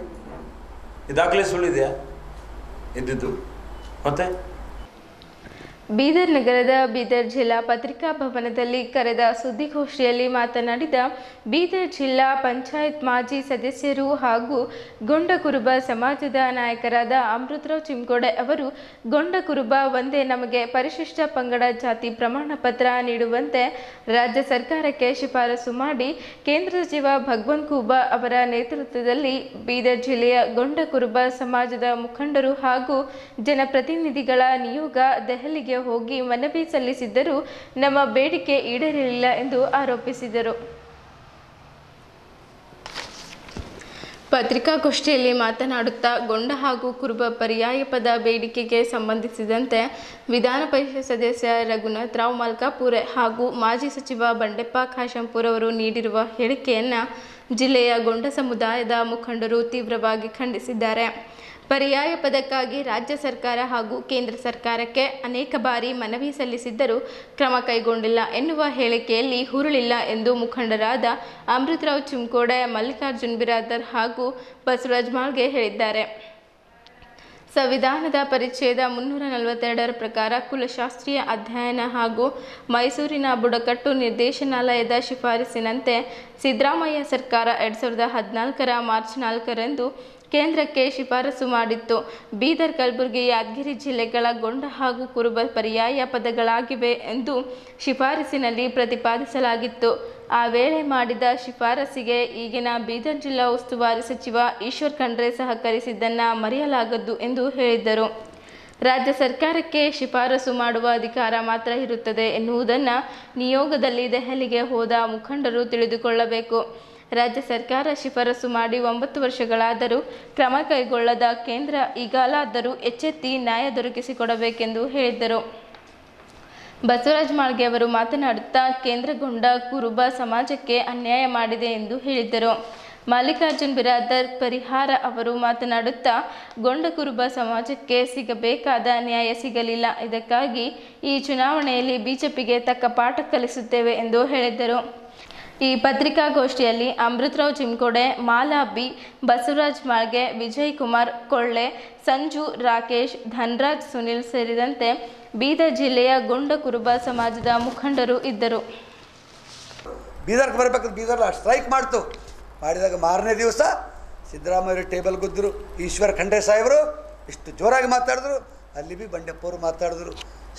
ಈ ದಾಖಲೆ ಸುಳ್ಳಿದೆಯಾ ಇದ್ದಿದ್ದು? ಮತ್ತೆ ಬೀದರ್ ನಗರದ ಬೀದರ್ ಜಿಲ್ಲಾ ಪತ್ರಿಕಾ ಭವನದಲ್ಲಿ ಕರೆದ ಸುದ್ದಿಗೋಷ್ಠಿಯಲ್ಲಿ ಮಾತನಾಡಿದ ಬೀದರ್ ಜಿಲ್ಲಾ ಪಂಚಾಯತ್ ಮಾಜಿ ಸದಸ್ಯರು ಹಾಗೂ ಗೊಂಡ ಕುರುಬ ಸಮಾಜದ ನಾಯಕರಾದ ಅಮೃತರಾವ್ ಚಿಮ್ಕೋಡೆ ಅವರು, ಗೊಂಡ ಕುರುಬ ಒಂದೇ ನಮಗೆ ಪರಿಶಿಷ್ಟ ಪಂಗಡ ಜಾತಿ ಪ್ರಮಾಣ ಪತ್ರ ನೀಡುವಂತೆ ರಾಜ್ಯ ಸರ್ಕಾರಕ್ಕೆ ಶಿಫಾರಸು ಮಾಡಿ ಕೇಂದ್ರ ಸಚಿವ ಭಗವಂತ್ ಖೂಬಾ ಅವರ ನೇತೃತ್ವದಲ್ಲಿ ಬೀದರ್ ಜಿಲ್ಲೆಯ ಗೊಂಡ ಕುರುಬ ಸಮಾಜದ ಮುಖಂಡರು ಹಾಗೂ ಜನಪ್ರತಿನಿಧಿಗಳ ನಿಯೋಗ ದೆಹಲಿಗೆ ಹೋಗಿ ಮನವಿ ಸಲ್ಲಿಸಿದ್ದರೂ ನಮ್ಮ ಬೇಡಿಕೆ ಈಡೇರಲಿಲ್ಲ ಎಂದು ಆರೋಪಿಸಿದರು. ಪತ್ರಿಕಾಗೋಷ್ಠಿಯಲ್ಲಿ ಮಾತನಾಡುತ್ತಾ ಗೊಂಡ ಹಾಗೂ ಕುರುಬ ಪರ್ಯಾಯ ಪದ ಬೇಡಿಕೆಗೆ ಸಂಬಂಧಿಸಿದಂತೆ ವಿಧಾನ ಪರಿಷತ್ ಸದಸ್ಯ ರಘುನಾಥರಾವ್ ಮಲ್ಕಾಪುರೆ ಹಾಗೂ ಮಾಜಿ ಸಚಿವ ಬಂಡೆಪ್ಪ ಖಾಶಂಪುರ್ ಅವರು ನೀಡಿರುವ ಹೇಳಿಕೆಯನ್ನು ಜಿಲ್ಲೆಯ ಗೊಂಡ ಸಮುದಾಯದ ಮುಖಂಡರು ತೀವ್ರವಾಗಿ ಖಂಡಿಸಿದ್ದಾರೆ. ಪರ್ಯಾಯ ಪದಕ್ಕಾಗಿ ರಾಜ್ಯ ಸರ್ಕಾರ ಹಾಗೂ ಕೇಂದ್ರ ಸರ್ಕಾರಕ್ಕೆ ಅನೇಕ ಬಾರಿ ಮನವಿ ಸಲ್ಲಿಸಿದ್ದರೂ ಕ್ರಮ ಕೈಗೊಂಡಿಲ್ಲ ಎನ್ನುವ ಹೇಳಿಕೆಯಲ್ಲಿ ಹುರುಳಿಲ್ಲ ಎಂದು ಮುಖಂಡರಾದ ಅಮೃತರಾವ್ ಚಿಮ್ಕೋಡೆ, ಮಲ್ಲಿಕಾರ್ಜುನ್ ಬಿರಾದರ್ ಹಾಗೂ ಬಸವರಾಜ್ ಮಾಳ್ಗೆ ಹೇಳಿದ್ದಾರೆ. ಸಂವಿಧಾನದ ಪರಿಚ್ಛೇದ 342 ಪ್ರಕಾರ ಕುಲಶಾಸ್ತ್ರೀಯ ಅಧ್ಯಯನ ಹಾಗೂ ಮೈಸೂರಿನ ಬುಡಕಟ್ಟು ನಿರ್ದೇಶನಾಲಯದ ಶಿಫಾರಸಿನಂತೆ ಸಿದ್ದರಾಮಯ್ಯ ಸರ್ಕಾರ 2014 ಮಾರ್ಚ್ 4ರಂದು ಕೇಂದ್ರಕ್ಕೆ ಶಿಫಾರಸು ಮಾಡಿತ್ತು. ಬೀದರ್, ಕಲಬುರಗಿ, ಯಾದಗಿರಿ ಜಿಲ್ಲೆಗಳ ಗೊಂಡ ಹಾಗೂ ಕುರುಬ ಪರ್ಯಾಯ ಪದಗಳಾಗಿವೆ ಎಂದು ಶಿಫಾರಸಿನಲ್ಲಿ ಪ್ರತಿಪಾದಿಸಲಾಗಿತ್ತು. ಆ ವೇಳೆ ಮಾಡಿದ ಶಿಫಾರಸಿಗೆ ಈಗಿನ ಬೀದರ್ ಜಿಲ್ಲಾ ಉಸ್ತುವಾರಿ ಸಚಿವ ಈಶ್ವರ್ ಖಂಡ್ರೆ ಸಹಕರಿಸಿದ್ದನ್ನು ಮರೆಯಲಾಗದ್ದು ಎಂದು ಹೇಳಿದ್ದರು. ರಾಜ್ಯ ಸರ್ಕಾರಕ್ಕೆ ಶಿಫಾರಸು ಮಾಡುವ ಅಧಿಕಾರ ಮಾತ್ರ ಇರುತ್ತದೆ ಎನ್ನುವುದನ್ನು ನಿಯೋಗದಲ್ಲಿ ದೆಹಲಿಗೆ ಹೋದ ಮುಖಂಡರು ತಿಳಿದುಕೊಳ್ಳಬೇಕು. ರಾಜ್ಯ ಸರ್ಕಾರ ಶಿಫಾರಸು ಮಾಡಿ 9 ವರ್ಷಗಳಾದರೂ ಕ್ರಮ ಕೈಗೊಳ್ಳದ ಕೇಂದ್ರ ಈಗಲಾದರೂ ಎಚ್ಚೆತ್ತಿ ನ್ಯಾಯ ದೊರಕಿಸಿಕೊಡಬೇಕೆಂದು ಹೇಳಿದರು. ಬಸವರಾಜ ಮಾಳ್ಗೆ ಅವರು ಮಾತನಾಡುತ್ತಾ ಕೇಂದ್ರಗೊಂಡ ಕುರುಬ ಸಮಾಜಕ್ಕೆ ಅನ್ಯಾಯ ಮಾಡಿದೆ ಎಂದು ಹೇಳಿದರು. ಮಲ್ಲಿಕಾರ್ಜುನ್ ಬಿರಾದರ್ ಪರಿಹಾರ ಅವರು ಮಾತನಾಡುತ್ತಾ ಗೊಂಡ ಕುರುಬ ಸಮಾಜಕ್ಕೆ ಸಿಗಬೇಕಾದ ನ್ಯಾಯ ಸಿಗಲಿಲ್ಲ, ಇದಕ್ಕಾಗಿ ಈ ಚುನಾವಣೆಯಲ್ಲಿ ಬಿಜೆಪಿಗೆ ತಕ್ಕ ಪಾಠ ಕಲಿಸುತ್ತೇವೆ ಎಂದು ಹೇಳಿದರು. ಈ ಪತ್ರಿಕಾಗೋಷ್ಠಿಯಲ್ಲಿ ಅಮೃತರಾವ್ ಚಿಮ್ಕೋಡೆ, ಮಾಲಾ ಬಿ, ಬಸವರಾಜ್ ಮಾಳ್ಗೆ, ವಿಜಯ್ ಕುಮಾರ್ ಕೊಳ್ಳೆ, ಸಂಜು, ರಾಕೇಶ್, ಧನ್ರಾಜ್, ಸುನಿಲ್ ಸೇರಿದಂತೆ ಬೀದರ್ ಜಿಲ್ಲೆಯ ಗೊಂಡ ಕುರುಬ ಸಮಾಜದ ಮುಖಂಡರು ಇದ್ದರು. ಬೀದರ್ಗೆ ಬರಬೇಕಾದ್ರೆ ಬೀದರ್ಲ ಸ್ಟ್ರೈಕ್ ಮಾಡಿದಾಗ ಮಾರನೇ ದಿವಸ ಸಿದ್ದರಾಮಯ್ಯ ಟೇಬಲ್ ಗುದ್ದರು. ಈಶ್ವರ್ ಖಂಡ್ರೆ ಸಾಹೇಬರು ಇಷ್ಟು ಜೋರಾಗಿ ಮಾತಾಡಿದ್ರು. ಅಲ್ಲಿ ಬಿ ಬಂಡೆಪ್ಪವರು ಮಾತಾಡಿದ್ರು.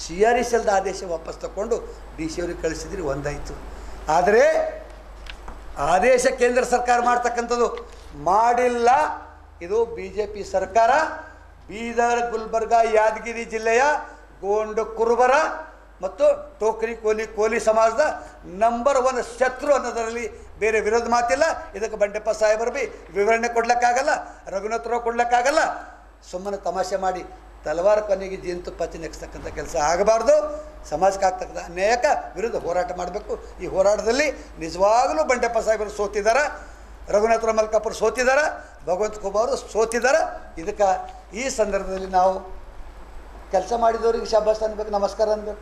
CRSLದ ಆದೇಶ ವಾಪಸ್ ತಗೊಂಡು DC ಅವ್ರಿಗೆ ಕಳಿಸಿದ್ರಿ, ಒಂದಾಯಿತು. ಆದರೆ ಆದೇಶ ಕೇಂದ್ರ ಸರ್ಕಾರ ಮಾಡ್ತಕ್ಕಂಥದ್ದು ಮಾಡಿಲ್ಲ. ಇದು BJP ಸರ್ಕಾರ ಬೀದರ್, ಗುಲ್ಬರ್ಗ, ಯಾದಗಿರಿ ಜಿಲ್ಲೆಯ ಗೋಂಡ ಕುರುಬರ ಮತ್ತು ಟೋಕರಿ ಕೋಲಿ ಸಮಾಜದ ನಂಬರ್ 1 ಶತ್ರು ಅನ್ನೋದರಲ್ಲಿ ಬೇರೆ ವಿರೋಧ ಮಾತಿಲ್ಲ. ಇದಕ್ಕೆ ಬಂಡೆಪ್ಪ ಸಾಹೇಬರು ಬಿ ವಿವರಣೆ ಕೊಡ್ಲಿಕ್ಕಾಗಲ್ಲ, ರಘುನಾಥರಾವ್ ಕೊಡ್ಲಿಕ್ಕಾಗಲ್ಲ. ಸುಮ್ಮನೆ ತಮಾಷೆ ಮಾಡಿ ತಲವಾರು ಕೊನೆಗೆ ಜೇನುತುಪ್ಪ ನೆಕ್ಸ್ತಕ್ಕಂಥ ಕೆಲಸ ಆಗಬಾರ್ದು. ಸಮಾಜಕ್ಕೆ ಆಗ್ತಕ್ಕಂಥ ಅನ್ಯಾಯಕ್ಕೆ ವಿರುದ್ಧ ಹೋರಾಟ ಮಾಡಬೇಕು. ಈ ಹೋರಾಟದಲ್ಲಿ ನಿಜವಾಗಲೂ ಬಂಡೆಪ್ಪ ಸಾಹೇಬರು ಸೋತಿದ್ದಾರೆ, ರಘುನಾಥರಾವ್ ಮಲ್ಕಾಪುರ್ ಸೋತಿದ್ದಾರೆ, ಭಗವಂತ ಖೂಬಾ ಅವರು ಸೋತಿದ್ದಾರೆ. ಇದಕ್ಕೆ ಈ ಸಂದರ್ಭದಲ್ಲಿ ನಾವು ಕೆಲಸ ಮಾಡಿದವರಿಗೆ ಶಾಬಾಸ್ ಅನ್ಬೇಕು, ನಮಸ್ಕಾರ ಅನ್ಬೇಕು.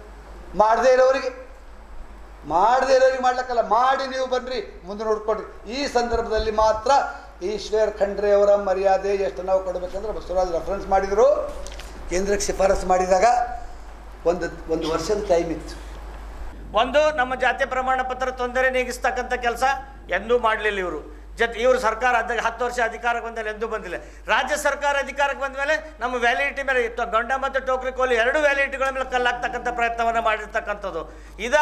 ಮಾಡದೇ ಇರೋರಿಗೆ ಮಾಡದೇ ಇರೋರಿಗೆ ಮಾಡ್ಲಿಕ್ಕಲ್ಲ, ಮಾಡಿ ನೀವು ಬನ್ನಿರಿ, ಮುಂದೆ ನೋಡ್ಕೊಡ್ರಿ. ಈ ಸಂದರ್ಭದಲ್ಲಿ ಮಾತ್ರ ಈಶ್ವರ್ ಖಂಡ್ರೆ ಅವರ ಮರ್ಯಾದೆ ಎಷ್ಟು ನಾವು ಕೊಡಬೇಕಂದ್ರೆ ಬಸವರಾಜ್ ರೆಫರೆನ್ಸ್ ಮಾಡಿದರು. ಕೇಂದ್ರಕ್ಕೆ ಶಿಫಾರಸು ಮಾಡಿದಾಗ ಒಂದು ವರ್ಷದ ಟೈಮ್ ಇತ್ತು. ಒಂದು ನಮ್ಮ ಜಾತಿ ಪ್ರಮಾಣ ಪತ್ರ ತೊಂದರೆ ನೀಗಿಸ್ತಕ್ಕಂಥ ಕೆಲಸ ಎಂದೂ ಮಾಡಲಿಲ್ಲ ಇವರು. ಇವರು ಸರ್ಕಾರ 10 ವರ್ಷ ಅಧಿಕಾರಕ್ಕೆ ಬಂದ ಮೇಲೆ ಎಂದೂ ಬಂದಿಲ್ಲ. ರಾಜ್ಯ ಸರ್ಕಾರ ಅಧಿಕಾರಕ್ಕೆ ಬಂದ ಮೇಲೆ ನಮ್ಮ ವ್ಯಾಲಿಡಿಟಿ ಮೇಲೆ ಗಂಡ ಮತ್ತು ಟೋಕ್ರಿ ಕೋಲಿ 2 ವ್ಯಾಲಿಡಿಟಿಗಳ ಮೇಲೆ ಕಲ್ಲಾಗ್ತಕ್ಕಂಥ ಪ್ರಯತ್ನವನ್ನು ಮಾಡಿರ್ತಕ್ಕಂಥದ್ದು.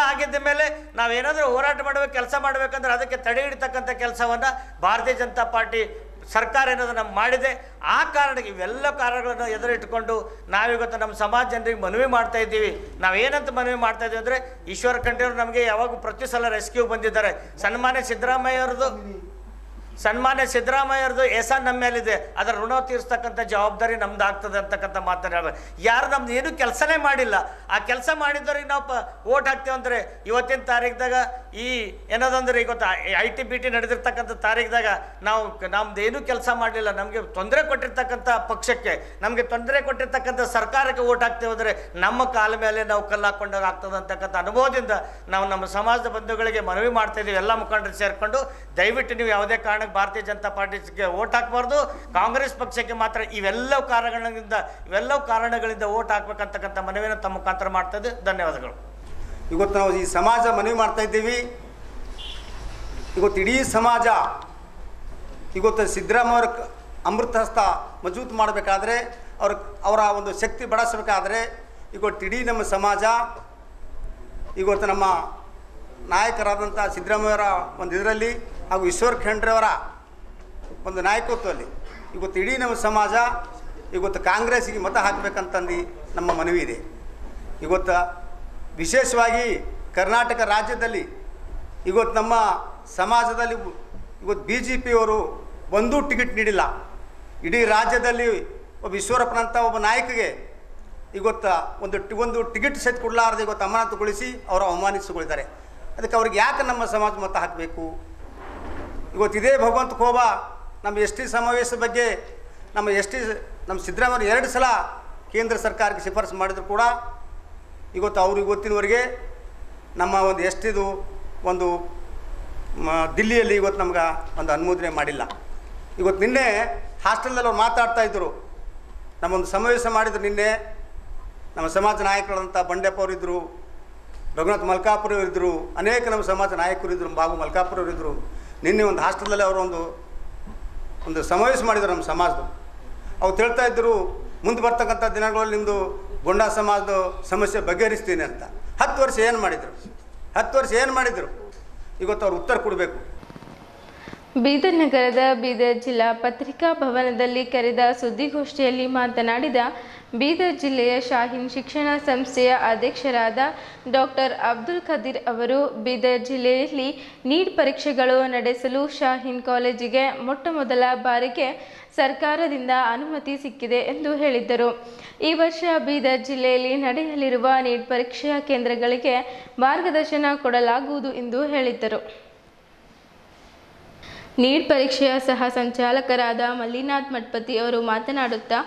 ಆಗಿದ್ದ ಮೇಲೆ ನಾವೇನಾದರೂ ಹೋರಾಟ ಮಾಡಬೇಕು, ಕೆಲಸ ಮಾಡಬೇಕಂದ್ರೆ ಅದಕ್ಕೆ ತಡೆ ಹಿಡಿತಕ್ಕಂಥ ಕೆಲಸವನ್ನು ಭಾರತೀಯ ಜನತಾ ಪಾರ್ಟಿ ಸರ್ಕಾರ ಏನಾದರೂ ಮಾಡಿದೆ. ಆ ಕಾರಣಕ್ಕೆ ಇವೆಲ್ಲ ಕಾರಣಗಳನ್ನು ಎದುರಿಟ್ಟುಕೊಂಡು ನಾವಿವತ್ತು ನಮ್ಮ ಸಮಾಜ ಜನರಿಗೆ ಮನವಿ ಮಾಡ್ತಾ ಇದ್ದೀವಿ. ನಾವೇನಂತ ಮನವಿ ಮಾಡ್ತಾ ಇದ್ದೀವಿ ಅಂದರೆ, ಈಶ್ವರ್ ಖಂಡ್ರೆ ಅವರು ನಮಗೆ ಯಾವಾಗ ಪ್ರತಿ ಸಲ ರೆಸ್ಕ್ಯೂ ಬಂದಿದ್ದಾರೆ. ಸನ್ಮಾನ್ಯ ಸಿದ್ದರಾಮಯ್ಯವ್ರದ್ದು ಎಹಸಾನ್ ನಮ್ಮ ಮೇಲಿದೆ, ಅದರ ಋಣ ತೀರಿಸ್ತಕ್ಕಂಥ ಜವಾಬ್ದಾರಿ ನಮ್ದು ಆಗ್ತದೆ ಅಂತಕ್ಕಂಥ ಮಾತನ್ನು ಹೇಳ್ಬೇಕು. ಯಾರು ನಮ್ದು ಏನೂ ಕೆಲಸನೇ ಮಾಡಿಲ್ಲ, ಆ ಕೆಲಸ ಮಾಡಿದವ್ರಿಗೆ ನಾವು ಓಟ್ ಹಾಕ್ತೇವೆ ಅಂದರೆ ಇವತ್ತಿನ ತಾರೀಕಿದಾಗ ಈ ಏನದಂದ್ರೆ ಇವತ್ತು ITBT ನಡೆದಿರ್ತಕ್ಕಂಥ ತಾರೀಕಿದಾಗ ನಮ್ದು ಏನೂ ಕೆಲಸ ಮಾಡಲಿಲ್ಲ, ನಮಗೆ ತೊಂದರೆ ಕೊಟ್ಟಿರ್ತಕ್ಕಂಥ ಪಕ್ಷಕ್ಕೆ, ನಮಗೆ ತೊಂದರೆ ಕೊಟ್ಟಿರ್ತಕ್ಕಂಥ ಸರ್ಕಾರಕ್ಕೆ ಓಟ್ ಹಾಕ್ತೇವೆ ಅಂದರೆ ನಮ್ಮ ಕಾಲ ಮೇಲೆ ನಾವು ಕಲ್ಲು ಹಾಕ್ಕೊಂಡಾಗ ಆಗ್ತದೆ ಅಂತಕ್ಕಂಥ ಅನುಭವದಿಂದ ನಾವು ನಮ್ಮ ಸಮಾಜದ ಬಂಧುಗಳಿಗೆ ಮನವಿ ಮಾಡ್ತಾ ಇದ್ದೀವಿ. ಎಲ್ಲ ಮುಖಂಡರು ಸೇರಿಕೊಂಡು ದಯವಿಟ್ಟು ನೀವು ಯಾವುದೇ ಕಾರಣಕ್ಕೆ ಭಾರತೀಯ ಜನತಾ ಪಾರ್ಟಿಗೆ ಓಟ್ ಹಾಕಬಾರ್ದು, ಕಾಂಗ್ರೆಸ್ ಪಕ್ಷಕ್ಕೆ ಮಾತ್ರ ಇವೆಲ್ಲವೂ ಕಾರಣಗಳಿಂದ ಓಟ್ ಹಾಕ್ಬೇಕಂತಕ್ಕಂಥ ಮನವಿಯನ್ನು ತಮ್ಮ ಮುಖಾಂತರ ಮಾಡ್ತಾ ಇದ್ದೀವಿ. ಧನ್ಯವಾದಗಳು. ಇವತ್ತು ನಾವು ಈ ಸಮಾಜ ಮನವಿ ಮಾಡ್ತಾ ಇದ್ದೀವಿ. ಇವತ್ತು ಇಡೀ ಸಮಾಜ ಇವತ್ತು ಸಿದ್ದರಾಮಯ್ಯ ಅಮೃತ ಹಸ್ತ ಮಜಬೂತ್ ಮಾಡಬೇಕಾದ್ರೆ, ಅವರ ಒಂದು ಶಕ್ತಿ ಬಡಿಸಬೇಕಾದ್ರೆ ಇವತ್ತು ಇಡೀ ನಮ್ಮ ಸಮಾಜ ಇವತ್ತು ನಮ್ಮ ನಾಯಕರಾದಂಥ ಸಿದ್ದರಾಮಯ್ಯವರ ಒಂದು ಇದರಲ್ಲಿ ಹಾಗೂ ಈಶ್ವರ್ ಖಂಡ್ರೆ ಅವರ ಒಂದು ನಾಯಕತ್ವದಲ್ಲಿ ಇವತ್ತು ಇಡೀ ನಮ್ಮ ಸಮಾಜ ಇವತ್ತು ಕಾಂಗ್ರೆಸ್ಸಿಗೆ ಮತ ಹಾಕಬೇಕಂತಂದು ನಮ್ಮ ಮನವಿ ಇದೆ. ಇವತ್ತು ವಿಶೇಷವಾಗಿ ಕರ್ನಾಟಕ ರಾಜ್ಯದಲ್ಲಿ ಇವತ್ತು ನಮ್ಮ ಸಮಾಜದಲ್ಲಿ ಇವತ್ತು BJPಯವರು ಒಂದೂ ಟಿಕೆಟ್ ನೀಡಿಲ್ಲ. ಇಡೀ ರಾಜ್ಯದಲ್ಲಿ ಒಬ್ಬ ಈಶ್ವರಪ್ಪನಂಥ ಒಬ್ಬ ನಾಯಕಿಗೆ ಇವತ್ತು ಒಂದು ಟಿಕೆಟ್ ಸಹಿತ ಕೊಡಲಾರದೆ ಇವತ್ತು ಅಮಾನತುಗೊಳಿಸಿ ಅವರು ಅವಮಾನಿಸಿಕೊಂಡಿದ್ದಾರೆ. ಅದಕ್ಕೆ ಅವ್ರಿಗೆ ಯಾಕೆ ನಮ್ಮ ಸಮಾಜ ಮತ ಹಾಕಬೇಕು? ಇವತ್ತು ಇದೇ ಭಗವಂತ ಖೋಬಾ ನಮ್ಮ ST ಸಮಾವೇಶ ಬಗ್ಗೆ ನಮ್ಮ ಸಿದ್ದರಾಮಯ್ಯ 2 ಸಲ ಕೇಂದ್ರ ಸರ್ಕಾರಕ್ಕೆ ಶಿಫಾರಸು ಮಾಡಿದ್ರು ಕೂಡ ಇವತ್ತು ಅವರು ಇವತ್ತಿನವರೆಗೆ ನಮ್ಮ ಒಂದು STದು ಒಂದು ದಿಲ್ಲಿಯಲ್ಲಿ ಇವತ್ತು ನಮ್ಗೆ ಒಂದು ಅನುಮೋದನೆ ಮಾಡಿಲ್ಲ. ಇವತ್ತು ನಿನ್ನೆ ಹಾಸ್ಟೆಲ್ನಲ್ಲಿ ಅವ್ರು ಮಾತಾಡ್ತಾ ಇದ್ದರು. ನಮ್ಮೊಂದು ಸಮಾವೇಶ ಮಾಡಿದ್ರು ನಿನ್ನೆ. ನಮ್ಮ ಸಮಾಜ ನಾಯಕರಾದಂಥ ಬಂಡೆಪ್ಪ ಅವರಿದ್ದರು, ರಘುನಾಥ್ ಮಲ್ಕಾಪುರ ಅವರಿದ್ದರು, ಅನೇಕ ನಮ್ಮ ಸಮಾಜ ನಾಯಕರು ಇದ್ದರು, ಬಾಬು ಮಲ್ಕಾಪುರ ಅವರಿದ್ದರು. ನಿನ್ನೆ ಒಂದು ಹಾಸ್ಟೆಲಲ್ಲಿ ಅವರು ಒಂದು ಸಮಾವೇಶ ಮಾಡಿದರು ನಮ್ಮ ಸಮಾಜದ. ಅವ್ರು ಹೇಳ್ತಾ ಇದ್ದರು, ಮುಂದೆ ಬರ್ತಕ್ಕಂಥ ದಿನಗಳಲ್ಲಿ ನಿಮ್ಮದು ಗೊಂಡಾ ಸಮಾಜದ ಸಮಸ್ಯೆ ಬಗೆಹರಿಸ್ತೀನಿ ಅಂತ. 10 ವರ್ಷ ಏನು ಮಾಡಿದರು? ಇವತ್ತು ಅವ್ರು ಉತ್ತರ ಕೊಡಬೇಕು. ಬೀದರ್ ನಗರದ ಬೀದರ್ ಜಿಲ್ಲಾ ಪತ್ರಿಕಾ ಭವನದಲ್ಲಿ ಕರೆದ ಸುದ್ದಿಗೋಷ್ಠಿಯಲ್ಲಿ ಮಾತನಾಡಿದ ಬೀದರ್ ಜಿಲ್ಲೆಯ ಶಾಹೀನ್ ಶಿಕ್ಷಣ ಸಂಸ್ಥೆಯ ಅಧ್ಯಕ್ಷರಾದ ಡಾಕ್ಟರ್ ಅಬ್ದುಲ್ ಖದೀರ್ ಅವರು, ಬೀದರ್ ಜಿಲ್ಲೆಯಲ್ಲಿ ನೀಟ್ ಪರೀಕ್ಷೆಗಳು ನಡೆಸಲು ಶಾಹೀನ್ ಕಾಲೇಜಿಗೆ ಮೊಟ್ಟಮೊದಲ ಬಾರಿಗೆ ಸರ್ಕಾರದಿಂದ ಅನುಮತಿ ಸಿಕ್ಕಿದೆ ಎಂದು ಹೇಳಿದ್ದರು. ಈ ವರ್ಷ ಬೀದರ್ ಜಿಲ್ಲೆಯಲ್ಲಿ ನಡೆಯಲಿರುವ ನೀಟ್ ಪರೀಕ್ಷಾ ಕೇಂದ್ರಗಳಿಗೆ ಮಾರ್ಗದರ್ಶನ ಕೊಡಲಾಗುವುದು ಎಂದು ಹೇಳಿದ್ದರು. ನೀಟ್ ಪರೀಕ್ಷೆಯ ಸಹ ಸಂಚಾಲಕರಾದ ಮಲ್ಲಿನಾಥ್ ಮಠಪತಿ ಅವರು ಮಾತನಾಡುತ್ತಾ,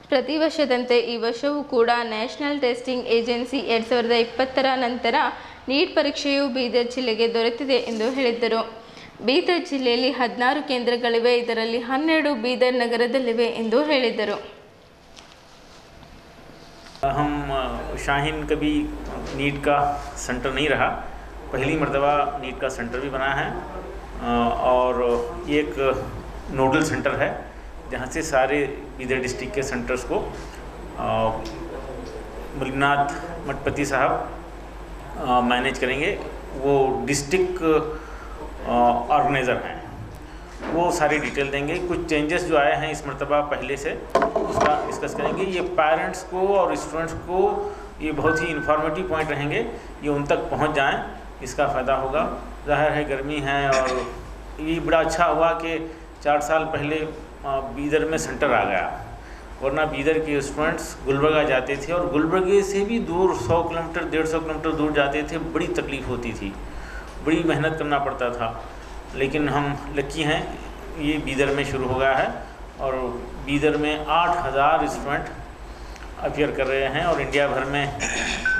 ಪ್ರತಿ ವರ್ಷದಂತೆ ಈ ವರ್ಷವೂ ಕೂಡ ನ್ಯಾಷನಲ್ ಟೆಸ್ಟಿಂಗ್ ಏಜೆನ್ಸಿ 2020ರ ನಂತರ ನೀಟ್ ಪರೀಕ್ಷೆಯು ಬೀದರ್ ಜಿಲ್ಲೆಗೆ ದೊರೆತಿದೆ ಎಂದು ಹೇಳಿದ್ದರು. ಬೀದರ್ ಜಿಲ್ಲೆಯಲ್ಲಿ 16 ಕೇಂದ್ರಗಳಿವೆ, ಇದರಲ್ಲಿ 12 ಬೀದರ್ ನಗರದಲ್ಲಿವೆ ಎಂದು ಹೇಳಿದರು. हम शाहीन कभी नीट का सेंटर नहीं रहा, पहली मर्तबा नीट का सेंटर भी बना है और एक नोडल सेंटर है जहाँ से सारे बीदर डिस्ट्रिक्ट के सेंटर्स को मलिनाथ मठपति साहब मैनेज करेंगे. वो डिस्ट्रिक्ट ऑर्गेनाइज़र हैं, वो सारी डिटेल देंगे. कुछ चेंजेस जो आए हैं इस मरतबा पहले से उसका डिस्कस करेंगे. ये पेरेंट्स को और स्टूडेंट्स को ये बहुत ही इन्फॉर्मेटिव पॉइंट रहेंगे, ये उन तक पहुंच जाएं, इसका फ़ायदा होगा. ज़ाहिर है गर्मी है और ये बड़ा अच्छा हुआ कि 4 साल पहले बीदर में सेंटर आ गया, वरना बीदर के स्टूडेंट्स गुलबर्गा जाते थे और गुलबर्गे से भी दूर 100 किलोमीटर 150 किलोमीटर दूर जाते थे. बड़ी तकलीफ़ होती थी, बड़ी मेहनत करना पड़ता था. लेकिन हम लकी हैं, ये बीदर में शुरू हो गया है और बीदर में 8000 स्टूडेंट अपियर कर रहे हैं और इंडिया भर में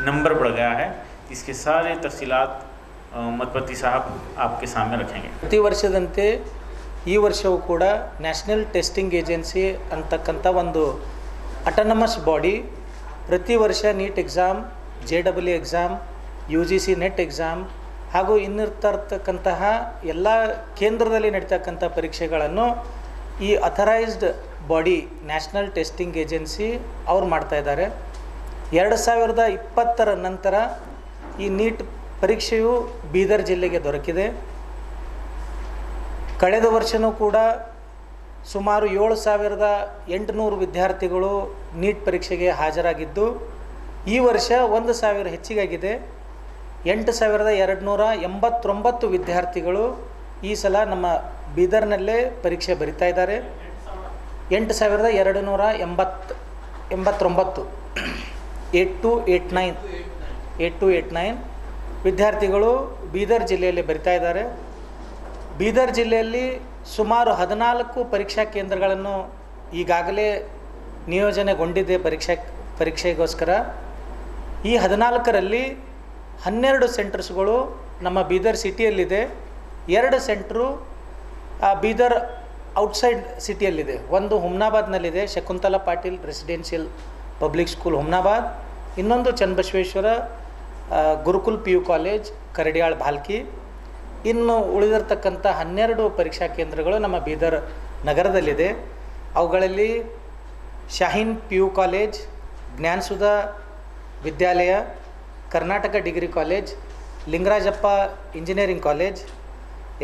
नंबर बढ़ गया है. इसके सारे तफसीलात मतपति साहब आपके सामने रखेंगे। ಪ್ರತಿ ವರ್ಷದಂತೆ ಈ ವರ್ಷವೂ ಕೂಡ ನ್ಯಾಷನಲ್ ಟೆಸ್ಟಿಂಗ್ ಏಜೆನ್ಸಿ ಅಂತಕ್ಕಂಥ ಒಂದು ಅಟಾನಮಸ್ ಬಾಡಿ ಪ್ರತಿ ವರ್ಷ NEET exam, JEE exam, UGC net exam ಹಾಗೂ ಇನ್ನಿರ್ತಕ್ಕಂತಹ ಎಲ್ಲ ಕೇಂದ್ರದಲ್ಲಿ ನಡೀತಕ್ಕಂಥ ಪರೀಕ್ಷೆಗಳನ್ನು ಈ authorised body national testing agency ಅವ್ರು ಮಾಡ್ತಾಯಿದ್ದಾರೆ. 2020 ನಂತರ ಈ ನೀಟ್ ಪರೀಕ್ಷೆಯು ಬೀದರ್ ಜಿಲ್ಲೆಗೆ ದೊರಕಿದೆ. ಕಳೆದ ವರ್ಷವೂ ಕೂಡ ಸುಮಾರು 7,800 ವಿದ್ಯಾರ್ಥಿಗಳು ನೀಟ್ ಪರೀಕ್ಷೆಗೆ ಹಾಜರಾಗಿದ್ದು, ಈ ವರ್ಷ 1,000 ಹೆಚ್ಚಿಗಾಗಿದೆ. 8,289 ವಿದ್ಯಾರ್ಥಿಗಳು ಈ ಸಲ ನಮ್ಮ ಬೀದರ್ನಲ್ಲೇ ಪರೀಕ್ಷೆ ಬರಿತಾ ಇದ್ದಾರೆ. 8,289 8289 ವಿದ್ಯಾರ್ಥಿಗಳು ಬೀದರ್ ಜಿಲ್ಲೆಯಲ್ಲಿ ಬರಿತಾ ಇದ್ದಾರೆ. ಬೀದರ್ ಜಿಲ್ಲೆಯಲ್ಲಿ ಸುಮಾರು 14 ಪರೀಕ್ಷಾ ಕೇಂದ್ರಗಳನ್ನು ಈಗಾಗಲೇ ನಿಯೋಜನೆಗೊಂಡಿದೆ ಪರೀಕ್ಷೆಗೋಸ್ಕರ. ಈ 14ರಲ್ಲಿ 12 ಸೆಂಟರ್ಸ್ಗಳು ನಮ್ಮ ಬೀದರ್ ಸಿಟಿಯಲ್ಲಿದೆ. 2 ಸೆಂಟ್ರು ಬೀದರ್ ಔಟ್ಸೈಡ್ ಸಿಟಿಯಲ್ಲಿದೆ. ಒಂದು ಹುಮ್ನಾಬಾದ್ನಲ್ಲಿದೆ, Shakuntala Patil residential public school Humnabad. ಇನ್ನೊಂದು ಚನ್ನಬಸವೇಶ್ವರ ಗುರುಕುಲ್ PU ಕಾಲೇಜ್ ಕರಡಿಯಾಳ್ ಭಾಲ್ಕಿ. ಇನ್ನು ಉಳಿದಿರ್ತಕ್ಕಂಥ 12 ಪರೀಕ್ಷಾ ಕೇಂದ್ರಗಳು ನಮ್ಮ ಬೀದರ್ ನಗರದಲ್ಲಿದೆ. ಅವುಗಳಲ್ಲಿ Shaheen PU college, Jnanasudha Vidyalaya, Karnataka degree college, Lingarajappa engineering college,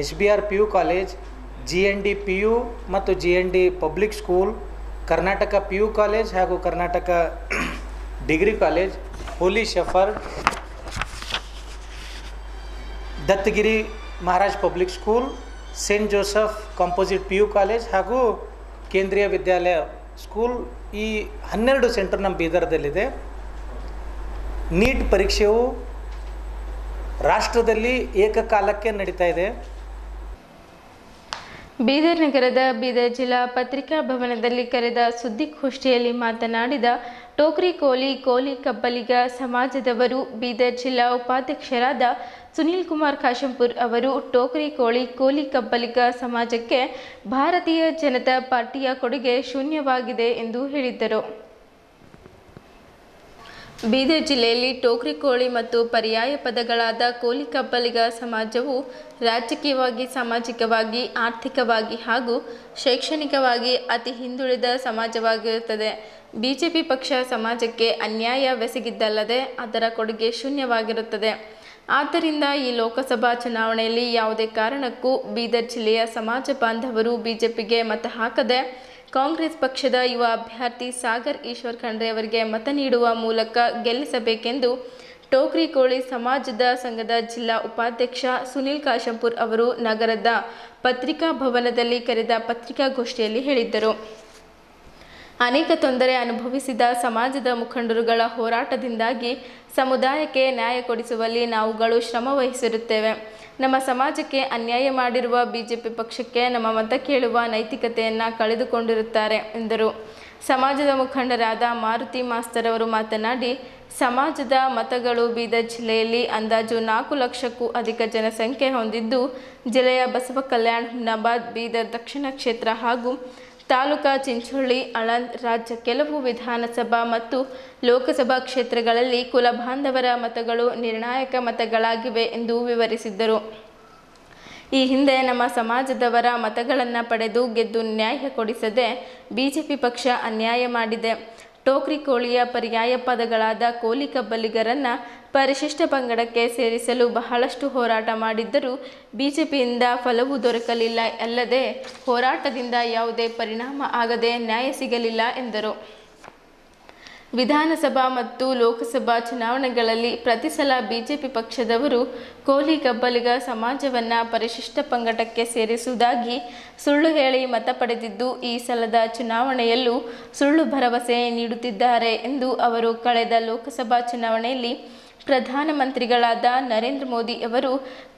SBR PU college, GND PU ಮತ್ತು GND public school, Karnataka PU college ಹಾಗೂ Karnataka degree college, Holy Shepherd, Dattagiri Maharaj public school, Saint Joseph composite PU college ಹಾಗೂ ಕೇಂದ್ರೀಯ ವಿದ್ಯಾಲಯ ಸ್ಕೂಲ್. ಈ 12 ಸೆಂಟರ್ ನಮ್ಮ ಬೀದರ್ದಲ್ಲಿದೆ. ನೀಟ್ ಪರೀಕ್ಷೆಯು ರಾಷ್ಟ್ರದಲ್ಲಿ ಏಕಕಾಲಕ್ಕೆ ನಡೀತಾ ಇದೆ. ಬೀದರ್ ನಗರದ ಬೀದರ್ ಜಿಲ್ಲಾ ಪತ್ರಿಕಾ ಭವನದಲ್ಲಿ ಕರೆದ ಸುದ್ದಿಗೋಷ್ಠಿಯಲ್ಲಿ ಮಾತನಾಡಿದ ಟೋಕ್ರಿ ಕೋಲಿ ಕಬ್ಬಲಿಗ ಸಮಾಜದವರು ಬೀದರ್ ಜಿಲ್ಲಾ ಉಪಾಧ್ಯಕ್ಷರಾದ ಸುನೀಲ್ ಕುಮಾರ್ ಕಾಶಂಪುರ್ ಅವರು ಟೋಕ್ರಿ ಕೋಲಿ ಕಬ್ಬಲಿಗ ಸಮಾಜಕ್ಕೆ ಭಾರತೀಯ ಜನತಾ ಪಾರ್ಟಿಯ ಕೊಡುಗೆ ಶೂನ್ಯವಾಗಿದೆ ಎಂದು ಹೇಳಿದ್ದರು. ಬೀದರ್ ಜಿಲ್ಲೆಯಲ್ಲಿ ಟೋಕ್ರಿ ಕೋಳಿ ಮತ್ತು ಪರ್ಯಾಯ ಪದಗಳಾದ ಕೋಲಿ ಕಬ್ಬಲಿಗ ಸಮಾಜವು ರಾಜಕೀಯವಾಗಿ, ಸಾಮಾಜಿಕವಾಗಿ, ಆರ್ಥಿಕವಾಗಿ ಹಾಗೂ ಶೈಕ್ಷಣಿಕವಾಗಿ ಅತಿ ಹಿಂದುಳಿದ ಸಮಾಜವಾಗಿರುತ್ತದೆ. ಬಿಜೆಪಿ ಪಕ್ಷ ಸಮಾಜಕ್ಕೆ ಅನ್ಯಾಯವೆಸಗಿದ್ದಲ್ಲದೆ ಅದರ ಕೊಡುಗೆ ಶೂನ್ಯವಾಗಿರುತ್ತದೆ. ಆದ್ದರಿಂದ ಈ ಲೋಕಸಭಾ ಚುನಾವಣೆಯಲ್ಲಿ ಯಾವುದೇ ಕಾರಣಕ್ಕೂ ಬೀದರ್ ಜಿಲ್ಲೆಯ ಸಮಾಜ ಬಾಂಧವರು ಬಿಜೆಪಿಗೆ ಮತ ಹಾಕದೆ ಕಾಂಗ್ರೆಸ್ ಪಕ್ಷದ ಯುವ ಅಭ್ಯರ್ಥಿ ಸಾಗರ್ ಈಶ್ವರ್ ಖಂಡ್ರೆ ಅವರಿಗೆ ಮತ ನೀಡುವ ಮೂಲಕ ಗೆಲ್ಲಿಸಬೇಕೆಂದು ಟೋಕ್ರಿ ಕೋಳಿ ಸಮಾಜದ ಸಂಘದ ಜಿಲ್ಲಾ ಉಪಾಧ್ಯಕ್ಷ ಸುನೀಲ್ ಕಾಶಂಪುರ್ ಅವರು ನಗರದ ಪತ್ರಿಕಾ ಭವನದಲ್ಲಿ ಕರೆದ ಪತ್ರಿಕಾಗೋಷ್ಠಿಯಲ್ಲಿ ಹೇಳಿದ್ದರು. ಅನೇಕ ತೊಂದರೆ ಅನುಭವಿಸಿದ ಸಮಾಜದ ಮುಖಂಡರುಗಳ ಹೋರಾಟದಿಂದಾಗಿ ಸಮುದಾಯಕ್ಕೆ ನ್ಯಾಯ ಕೊಡಿಸುವಲ್ಲಿ ನಾವುಗಳು ಶ್ರಮ ವಹಿಸಿರುತ್ತೇವೆ. ನಮ್ಮ ಸಮಾಜಕ್ಕೆ ಅನ್ಯಾಯ ಮಾಡಿರುವ ಬಿಜೆಪಿ ಪಕ್ಷಕ್ಕೆ ನಮ್ಮ ಮತ ಕೇಳುವ ನೈತಿಕತೆಯನ್ನು ಕಳೆದುಕೊಂಡಿರುತ್ತಾರೆ ಎಂದರು. ಸಮಾಜದ ಮುಖಂಡರಾದ ಮಾರುತಿ ಮಾಸ್ತರ್ ಅವರು ಮಾತನಾಡಿ, ಸಮಾಜದ ಮತಗಳು ಬೀದರ್ ಜಿಲ್ಲೆಯಲ್ಲಿ ಅಂದಾಜು 4 ಲಕ್ಷಕ್ಕೂ ಅಧಿಕ ಜನಸಂಖ್ಯೆ ಹೊಂದಿದ್ದು, ಜಿಲ್ಲೆಯ ಬಸವ ಕಲ್ಯಾಣ, ಹುಮ್ನಾಬಾದ್, ಬೀದರ್ ದಕ್ಷಿಣ ಕ್ಷೇತ್ರ ಹಾಗೂ ತಾಲೂಕಾ ಚಿಂಚೋಳಿ, ಆಳಂದ್ ರಾಜ್ಯ ಕೆಲವು ವಿಧಾನಸಭಾ ಮತ್ತು ಲೋಕಸಭಾ ಕ್ಷೇತ್ರಗಳಲ್ಲಿ ಕುಲಬಾಂಧವರ ಮತಗಳು ನಿರ್ಣಾಯಕ ಮತಗಳಾಗಿವೆ ಎಂದು ವಿವರಿಸಿದ್ದರು. ಈ ಹಿಂದೆ ನಮ್ಮ ಸಮಾಜದವರ ಮತಗಳನ್ನು ಪಡೆದು ಗೆದ್ದು ನ್ಯಾಯ ಕೊಡಿಸದೆ ಬಿಜೆಪಿ ಪಕ್ಷ ಅನ್ಯಾಯ ಮಾಡಿದೆ. ಟೋಕ್ರಿ ಕೋಳಿಯ ಪರ್ಯಾಯ ಪದಗಳಾದ ಕೋಲಿ ಕಬ್ಬಲಿಗರನ್ನು ಪರಿಶಿಷ್ಟ ಪಂಗಡಕ್ಕೆ ಸೇರಿಸಲು ಬಹಳಷ್ಟು ಹೋರಾಟ ಮಾಡಿದ್ದರೂ ಬಿಜೆಪಿಯಿಂದ ಫಲವೂ ದೊರಕಲಿಲ್ಲ. ಅಲ್ಲದೆ ಹೋರಾಟದಿಂದ ಯಾವುದೇ ಪರಿಣಾಮ ಆಗದೆ ನ್ಯಾಯ ಸಿಗಲಿಲ್ಲ ಎಂದರು. ವಿಧಾನಸಭಾ ಮತ್ತು ಲೋಕಸಭಾ ಚುನಾವಣೆಗಳಲ್ಲಿ ಪ್ರತಿ ಸಲ ಬಿಜೆಪಿ ಪಕ್ಷದವರು ಕೋಲಿ ಕಬ್ಬಲಿಗ ಸಮಾಜವನ್ನು ಪರಿಶಿಷ್ಟ ಪಂಗಡಕ್ಕೆ ಸೇರಿಸುವುದಾಗಿ ಸುಳ್ಳು ಹೇಳಿ ಮತ ಪಡೆದಿದ್ದು, ಈ ಸಲದ ಚುನಾವಣೆಯಲ್ಲೂ ಸುಳ್ಳು ಭರವಸೆ ನೀಡುತ್ತಿದ್ದಾರೆ ಎಂದು ಅವರು ಕಳೆದ ಲೋಕಸಭಾ ಚುನಾವಣೆಯಲ್ಲಿ ಪ್ರಧಾನಮಂತ್ರಿಗಳಾದ ನರೇಂದ್ರ ಮೋದಿ ಅವರು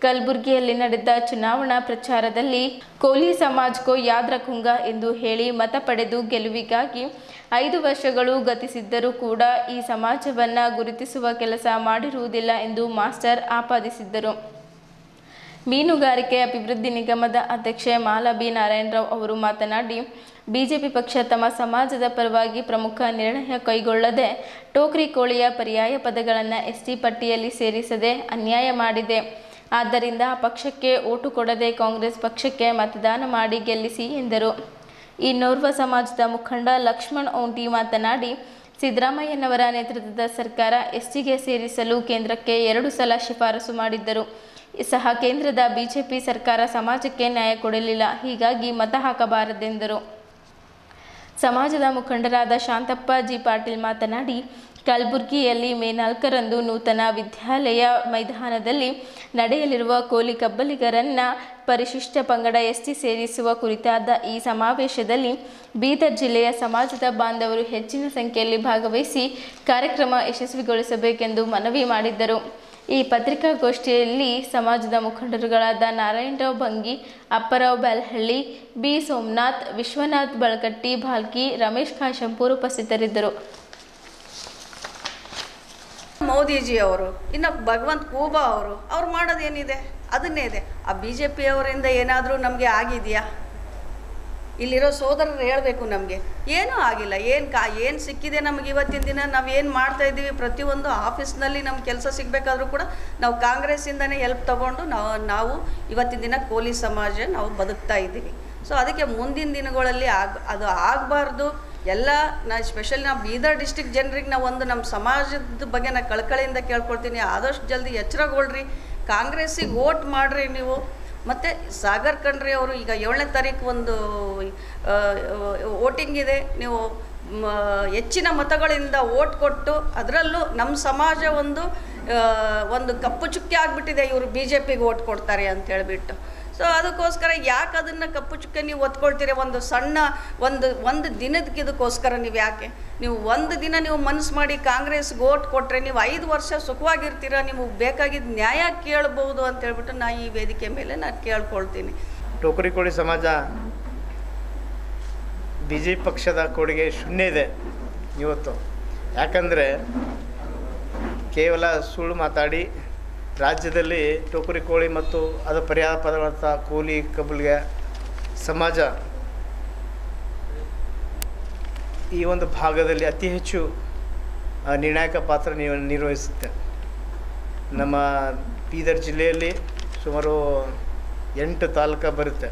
ಕಲಬುರಗಿಯಲ್ಲಿ ನಡೆದ ಚುನಾವಣಾ ಪ್ರಚಾರದಲ್ಲಿ ಕೋಲಿ ಸಮಾಜ್ ಕೋ ಯಾದ್ ರಖೂಂಗಾ ಎಂದು ಹೇಳಿ ಮತ ಪಡೆದು ಗೆಲುವಿಗಾಗಿ 5 ವರ್ಷಗಳು ಗತಿಸಿದ್ದರೂ ಕೂಡ ಈ ಸಮಾಜವನ್ನು ಗುರುತಿಸುವ ಕೆಲಸ ಮಾಡಿರುವುದಿಲ್ಲ ಎಂದು ಮಾಸ್ಟರ್ ಆಪಾದಿಸಿದ್ದರು. ಮೀನುಗಾರಿಕೆ ಅಭಿವೃದ್ಧಿ ನಿಗಮದ ಅಧ್ಯಕ್ಷೆ ಮಾಲಾ ಬಿ ನಾರಾಯಣರಾವ್ ಅವರು ಮಾತನಾಡಿ, ಬಿಜೆಪಿ ಪಕ್ಷ ತಮ್ಮ ಸಮಾಜದ ಪರವಾಗಿ ಪ್ರಮುಖ ನಿರ್ಣಯ ಕೈಗೊಳ್ಳದೆ ಟೋಕ್ರಿ ಕೋಳಿಯ ಪರ್ಯಾಯ ಪದಗಳನ್ನು ಎಸ್ಟಿ ಪಟ್ಟಿಯಲ್ಲಿ ಸೇರಿಸದೆ ಅನ್ಯಾಯ ಮಾಡಿದೆ. ಆದ್ದರಿಂದ ಆ ಪಕ್ಷಕ್ಕೆ ಓಟು ಕೊಡದೆ ಕಾಂಗ್ರೆಸ್ ಪಕ್ಷಕ್ಕೆ ಮತದಾನ ಮಾಡಿ ಗೆಲ್ಲಿಸಿ ಎಂದರು. ಇನ್ನೋರ್ವ ಸಮಾಜದ ಮುಖಂಡ ಲಕ್ಷ್ಮಣ್ ಓಂಟಿ ಮಾತನಾಡಿ, ಸಿದ್ದರಾಮಯ್ಯನವರ ನೇತೃತ್ವದ ಸರ್ಕಾರ ಎಸ್ಟಿಗೆ ಸೇರಿಸಲು ಕೇಂದ್ರಕ್ಕೆ 2 ಸಲ ಶಿಫಾರಸು ಮಾಡಿದ್ದರು. ಸಹ ಕೇಂದ್ರದ ಬಿಜೆಪಿ ಸರ್ಕಾರ ಸಮಾಜಕ್ಕೆ ನ್ಯಾಯ ಕೊಡಲಿಲ್ಲ. ಹೀಗಾಗಿ ಮತ ಹಾಕಬಾರದೆಂದರು. ಸಮಾಜದ ಮುಖಂಡರಾದ ಶಾಂತಪ್ಪ ಜಿ ಪಾಟೀಲ್ ಮಾತನಾಡಿ, ಕಲಬುರಗಿಯಲ್ಲಿ ಮೇ 4ರಂದು ನೂತನ ವಿದ್ಯಾಲಯ ಮೈದಾನದಲ್ಲಿ ನಡೆಯಲಿರುವ ಕೋಲಿ ಕಬ್ಬಲಿಗರನ್ನ ಪರಿಶಿಷ್ಟ ಪಂಗಡ ಎಸ್ಟಿ ಸೇರಿಸುವ ಕುರಿತಾದ ಈ ಸಮಾವೇಶದಲ್ಲಿ ಬೀದರ್ ಜಿಲ್ಲೆಯ ಸಮಾಜದ ಬಾಂಧವರು ಹೆಚ್ಚಿನ ಸಂಖ್ಯೆಯಲ್ಲಿ ಭಾಗವಹಿಸಿ ಕಾರ್ಯಕ್ರಮ ಯಶಸ್ವಿಗೊಳಿಸಬೇಕೆಂದು ಮನವಿ ಮಾಡಿದ್ದರು. ಈ ಪತ್ರಿಕಾಗೋಷ್ಠಿಯಲ್ಲಿ ಸಮಾಜದ ಮುಖಂಡರುಗಳಾದ ನಾರಾಯಣರಾವ್ ಭಂಗಿ, ಅಪ್ಪರಾವ್ ಬ್ಯಾಲ್ಹಳ್ಳಿ, ಬಿ ಸೋಮನಾಥ್, ವಿಶ್ವನಾಥ್ ಬಳಕಟ್ಟಿ, ಭಾಲ್ಕಿ, ರಮೇಶ್ ಕಾಶಂಪೂರ್ ಉಪಸ್ಥಿತರಿದ್ದರು. ಮೋದಿಜಿ ಅವರು, ಇನ್ನು ಭಗವಂತ ಖೂಬಾ ಅವ್ರು ಮಾಡೋದೇನಿದೆ ಅದನ್ನೇ ಇದೆ. ಆ BJP ಅವರಿಂದ ಏನಾದರೂ ನಮಗೆ ಆಗಿದೆಯಾ? ಇಲ್ಲಿರೋ ಸೋದರರು ಹೇಳಬೇಕು, ನಮಗೆ ಏನೂ ಆಗಿಲ್ಲ. ಏನು ಸಿಕ್ಕಿದೆ ನಮಗೆ ಇವತ್ತಿನ ದಿನ? ನಾವು ಏನು ಮಾಡ್ತಾಯಿದ್ದೀವಿ, ಪ್ರತಿಯೊಂದು ಆಫೀಸ್ನಲ್ಲಿ ನಮ್ಗೆ ಕೆಲಸ ಸಿಗಬೇಕಾದ್ರೂ ಕೂಡ ನಾವು ಕಾಂಗ್ರೆಸ್ಸಿಂದನೇ ಹೆಲ್ಪ್ ತೊಗೊಂಡು ನಾವು ಇವತ್ತಿನ ದಿನ ಕೋಲಿ ಸಮಾಜ ನಾವು ಬದುಕ್ತಾ ಇದ್ದೀವಿ. ಸೊ ಅದಕ್ಕೆ ಮುಂದಿನ ದಿನಗಳಲ್ಲಿ ಅದು ಆಗಬಾರ್ದು. ಎಲ್ಲ ಸ್ಪೆಷಲಿ ನಾವು ಬೀದರ್ ಡಿಸ್ಟಿಕ್ ಜನರಿಗೆ ನಾವು ನಮ್ಮ ಸಮಾಜದ ಬಗ್ಗೆ ನಾನು ಕಳಕಳಿಯಿಂದ ಕೇಳ್ಕೊಳ್ತೀನಿ, ಆದಷ್ಟು ಜಲ್ದಿ ಎಚ್ಚರಗೊಳ್ರಿ, ಕಾಂಗ್ರೆಸ್ಸಿಗೆ ವೋಟ್ ಮಾಡಿರಿ ನೀವು. ಮತ್ತು ಸಾಗರ್ ಖಂಡ್ರೆ ಅವರು ಈಗ 7ನೇ ತಾರೀಕು ಒಂದು ವೋಟಿಂಗ್ ಇದೆ, ನೀವು ಹೆಚ್ಚಿನ ಮತಗಳಿಂದ ವೋಟ್ ಕೊಟ್ಟು, ಅದರಲ್ಲೂ ನಮ್ಮ ಸಮಾಜ ಒಂದು ಕಪ್ಪು ಚುಕ್ಕೆ ಆಗಿಬಿಟ್ಟಿದೆ, ಇವರು BJPಗೆ ವೋಟ್ ಕೊಡ್ತಾರೆ ಅಂತ ಹೇಳಿಬಿಟ್ಟು. ಸೊ ಅದಕ್ಕೋಸ್ಕರ ಯಾಕೆ ಅದನ್ನು ಕಪ್ಪು ಚುಕ್ಕೆ ನೀವು ಒತ್ಕೊಳ್ತೀರಿ? ಒಂದು ಸಣ್ಣ ಒಂದು ದಿನದಕ್ಕೆ ಇದಕ್ಕೋಸ್ಕರ ನೀವು ಒಂದು ದಿನ ನೀವು ಮನಸ್ಸು ಮಾಡಿ ಕಾಂಗ್ರೆಸ್ಗೆ ವೋಟ್ ಕೊಟ್ಟರೆ ನೀವು 5 ವರ್ಷ ಸುಖವಾಗಿರ್ತೀರ, ನಿಮಗೆ ಬೇಕಾಗಿದ್ದ ನ್ಯಾಯ ಕೇಳ್ಬೋದು ಅಂತ ಹೇಳ್ಬಿಟ್ಟು ನಾನು ಈ ವೇದಿಕೆ ಮೇಲೆ ನಾನು ಕೇಳ್ಕೊಳ್ತೀನಿ. ಟೋಕರಿ ಕೋಳಿ ಸಮಾಜ BJP ಪಕ್ಷದ ಕೊಡುಗೆ ಶೂನ್ಯ ಇದೆ ಇವತ್ತು. ಯಾಕಂದರೆ ಕೇವಲ ಸುಳ್ಳು ಮಾತಾಡಿ ರಾಜ್ಯದಲ್ಲಿ ಟೋಕರಿ ಕೋಳಿ ಮತ್ತು ಅದು ಪರ್ಯಾಯ ಪದಗಳಂಥ ಕೂಲಿ ಕಬ್ಬಲಿಗೆ ಸಮಾಜ ಈ ಒಂದು ಭಾಗದಲ್ಲಿ ಅತಿ ಹೆಚ್ಚು ನಿರ್ಣಾಯಕ ಪಾತ್ರ ನಿರ್ವಹಿಸುತ್ತೆ. ನಮ್ಮ ಬೀದರ್ ಜಿಲ್ಲೆಯಲ್ಲಿ ಸುಮಾರು 8 ತಾಲೂಕು ಬರುತ್ತೆ.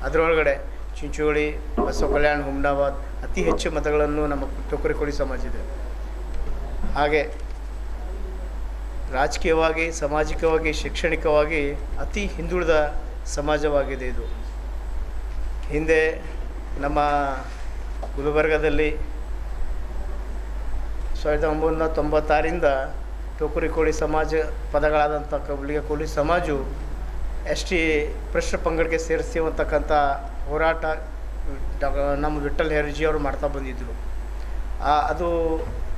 ಅದರೊಳಗಡೆ ಚಿಂಚೋಳಿ, ಬಸವ ಕಲ್ಯಾಣ, ಹುಮ್ನಾಬಾದ್ ಅತಿ ಹೆಚ್ಚು ಮತಗಳನ್ನು ನಮ್ಮ ಟೋಕರಿ ಕೋಳಿ ಸಮಾಜ ಇದೆ. ಹಾಗೆ ರಾಜಕೀಯವಾಗಿ, ಸಾಮಾಜಿಕವಾಗಿ, ಶೈಕ್ಷಣಿಕವಾಗಿ ಅತಿ ಹಿಂದುಳಿದ ಸಮಾಜವಾಗಿದೆ ಇದು. ಹಿಂದೆ ನಮ್ಮ ಗುಲ್ಬರ್ಗದಲ್ಲಿ 1996ರಿಂದ ಟೋಕರಿ ಕೋಳಿ ಸಮಾಜ ಪದಗಳಾದಂಥ ಕಬ್ಬಲಿಗೆ ಕೋಳಿ ಸಮಾಜವು ST ಪರಿಶಿಷ್ಟ ಪಂಗಡಕ್ಕೆ ಸೇರಿಸ್ತೀವಿ ಅಂತಕ್ಕಂಥ ಹೋರಾಟ ನಮ್ಮ ವಿಠ್ಠಲ್ ಹೆರ್ಜಿ ಅವರು ಮಾಡ್ತಾ ಬಂದಿದ್ದರು. ಅದು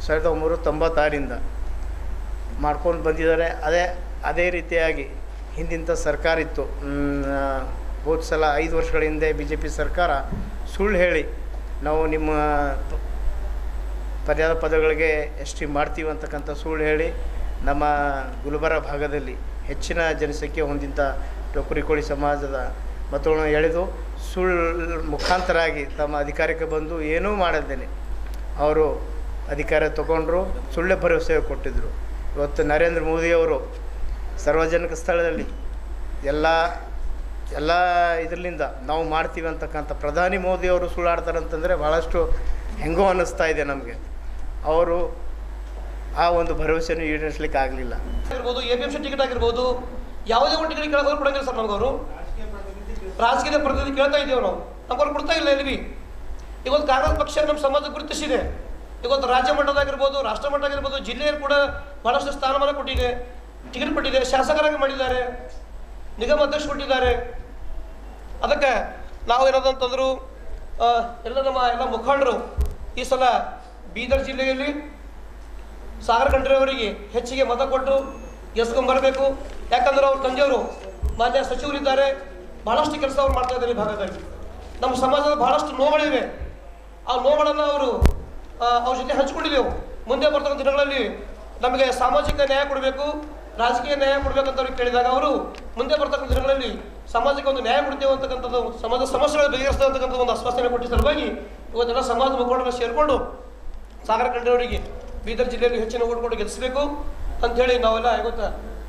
1996ರಿಂದ ಮಾಡ್ಕೊಂಡು ಬಂದಿದ್ದಾರೆ. ಅದೇ ರೀತಿಯಾಗಿ ಹಿಂದಿಂಥ ಸರ್ಕಾರ ಇತ್ತು. ಹೋದ ಸಲ 5 ವರ್ಷಗಳ ಹಿಂದೆ BJP ಸರ್ಕಾರ ಸುಳ್ಳು ಹೇಳಿ ನಾವು ನಿಮ್ಮ ಪರ್ಯಾಯ ಪದಗಳಿಗೆ ST ಮಾಡ್ತೀವಿ ಅಂತಕ್ಕಂಥ ಸುಳ್ಳು ಹೇಳಿ ನಮ್ಮ ಗುಲ್ಬರ್ಗ ಭಾಗದಲ್ಲಿ ಹೆಚ್ಚಿನ ಜನಸಂಖ್ಯೆ ಹೊಂದಿದ್ದ ಟೋಕರಿ ಕೋಳಿ ಸಮಾಜದ ಮತಗಳನ್ನು ಎಳೆದು ಸುಳ್ಳು ಮುಖಾಂತರಾಗಿ ತಮ್ಮ ಅಧಿಕಾರಕ್ಕೆ ಬಂದು ಏನೂ ಮಾಡದೇನೆ ಅವರು ಅಧಿಕಾರ ತಗೊಂಡ್ರು, ಸುಳ್ಳೆ ಭರವಸೆ ಕೊಟ್ಟಿದ್ದರು. ಇವತ್ತು ನರೇಂದ್ರ ಮೋದಿಯವರು ಸಾರ್ವಜನಿಕ ಸ್ಥಳದಲ್ಲಿ ಎಲ್ಲ ಇದರಿಂದ ನಾವು ಮಾಡ್ತೀವಿ ಅಂತಕ್ಕಂಥ ಪ್ರಧಾನಿ ಮೋದಿಯವರು ಸುಳ್ಳಾಡ್ತಾರೆ ಅಂತಂದರೆ ಭಾಳಷ್ಟು ಹೆಂಗೋ ಅನ್ನಿಸ್ತಾ ಇದೆ ನಮಗೆ. ಅವರು ಆ ಒಂದು ಭರವಸೆಯನ್ನು ಈಡೇರಿಸಲಿಕ್ಕೆ ಆಗಲಿಲ್ಲ. ಆಗಿರ್ಬೋದು, APMC ಟಿಕೆಟ್ ಆಗಿರ್ಬೋದು, ಯಾವುದೇ ಒಂದು ಟಿಕೆಟ್ ಕೇಳೋದು ಕೊಡಂಗಿಲ್ಲ ಸರ್. ನಮಗವರು ರಾಜಕೀಯ ಪ್ರತಿನಿಧಿ ಕೇಳ್ತಾ ಇದ್ದೀವಿ, ನಮಗವ್ರು ಕೊಡ್ತಾ ಇಲ್ಲ. ಎಲ್ಲಿ ಇವತ್ತು ಕಾಂಗ್ರೆಸ್ ಪಕ್ಷ ನಮ್ಮ ಸಮಾಜ ಗುರುತಿಸಿದೆ. ಇವತ್ತು ರಾಜ್ಯ ಮಟ್ಟದಾಗಿರ್ಬೋದು, ರಾಷ್ಟ್ರ ಮಟ್ಟ ಆಗಿರ್ಬೋದು, ಜಿಲ್ಲೆಯಲ್ಲಿ ಕೂಡ ಭಾಳಷ್ಟು ಸ್ಥಾನಮಾನ ಕೊಟ್ಟಿದೆ, ಟಿಕೆಟ್ ಕೊಟ್ಟಿದೆ, ಶಾಸಕರಾಗಿ ಮಾಡಿದ್ದಾರೆ, ನಿಗಮ ಅಧ್ಯಕ್ಷ ಕೊಟ್ಟಿದ್ದಾರೆ. ಅದಕ್ಕೆ ನಾವು ಏನಾದಂತಂದ್ರು ಎಲ್ಲ ಮುಖಂಡರು ಈ ಸಲ ಬೀದರ್ ಜಿಲ್ಲೆಯಲ್ಲಿ ಸಾಗರ್ ಖಂಡ್ರೆ ಅವರಿಗೆ ಹೆಚ್ಚಿಗೆ ಮತ ಕೊಟ್ಟು ಗೆಲ್ಸ್ಕೊಂಡ್ಬರಬೇಕು. ಯಾಕಂದ್ರೆ ಅವ್ರ ತಂದೆಯವರು ಮಾನ್ಯ ಸಚಿವರಿದ್ದಾರೆ, ಭಾಳಷ್ಟು ಕೆಲಸ ಅವ್ರು ಮಾಡ್ತಾ ಇದ್ದಾರೆ ಈ ಭಾಗದಲ್ಲಿ. ನಮ್ಮ ಸಮಾಜದ ಭಾಳಷ್ಟು ನೋವುಗಳಿವೆ. ಆ ನೋವುಗಳನ್ನು ಅವ್ರ ಜೊತೆ ಹಂಚ್ಕೊಂಡಿದ್ದೆವು. ಮುಂದೆ ಬರ್ತಕ್ಕಂಥ ದಿನಗಳಲ್ಲಿ ನಮಗೆ ಸಾಮಾಜಿಕ ನ್ಯಾಯ ಕೊಡಬೇಕು, ರಾಜಕೀಯ ನ್ಯಾಯ ಕೊಡ್ಬೇಕಂತ ಅವ್ರಿಗೆ ಕೇಳಿದಾಗ ಅವರು ಮುಂದೆ ಬರ್ತಕ್ಕಂಥ ದಿನಗಳಲ್ಲಿ ಸಮಾಜಕ್ಕೆ ಒಂದು ನ್ಯಾಯ ಕೊಡ್ತೇವೆ ಅಂತಕ್ಕಂಥದ್ದು, ಸಮಾಜದ ಸಮಸ್ಯೆಗಳು ಬಗೆಹರಿಸ್ತದೆ ಅಂತಕ್ಕಂಥ ಒಂದು ಆಶ್ವಾಸನೆ ಕೊಟ್ಟಿದ್ದ ಸಲುವಾಗಿ ಇವತ್ತೆಲ್ಲ ಸಮಾಜ ಮುಖಂಡರನ್ನ ಸೇರಿಕೊಂಡು ಸಾಗರ ಖಂಡ್ರೆಯವರಿಗೆ ಬೀದರ್ ಜಿಲ್ಲೆಯಲ್ಲಿ ಹೆಚ್ಚಿನ ಓಟ್ ಕೊಟ್ಟು ಗೆಲ್ಲಿಸಬೇಕು ಅಂಥೇಳಿ ನಾವೆಲ್ಲ ಇವತ್ತು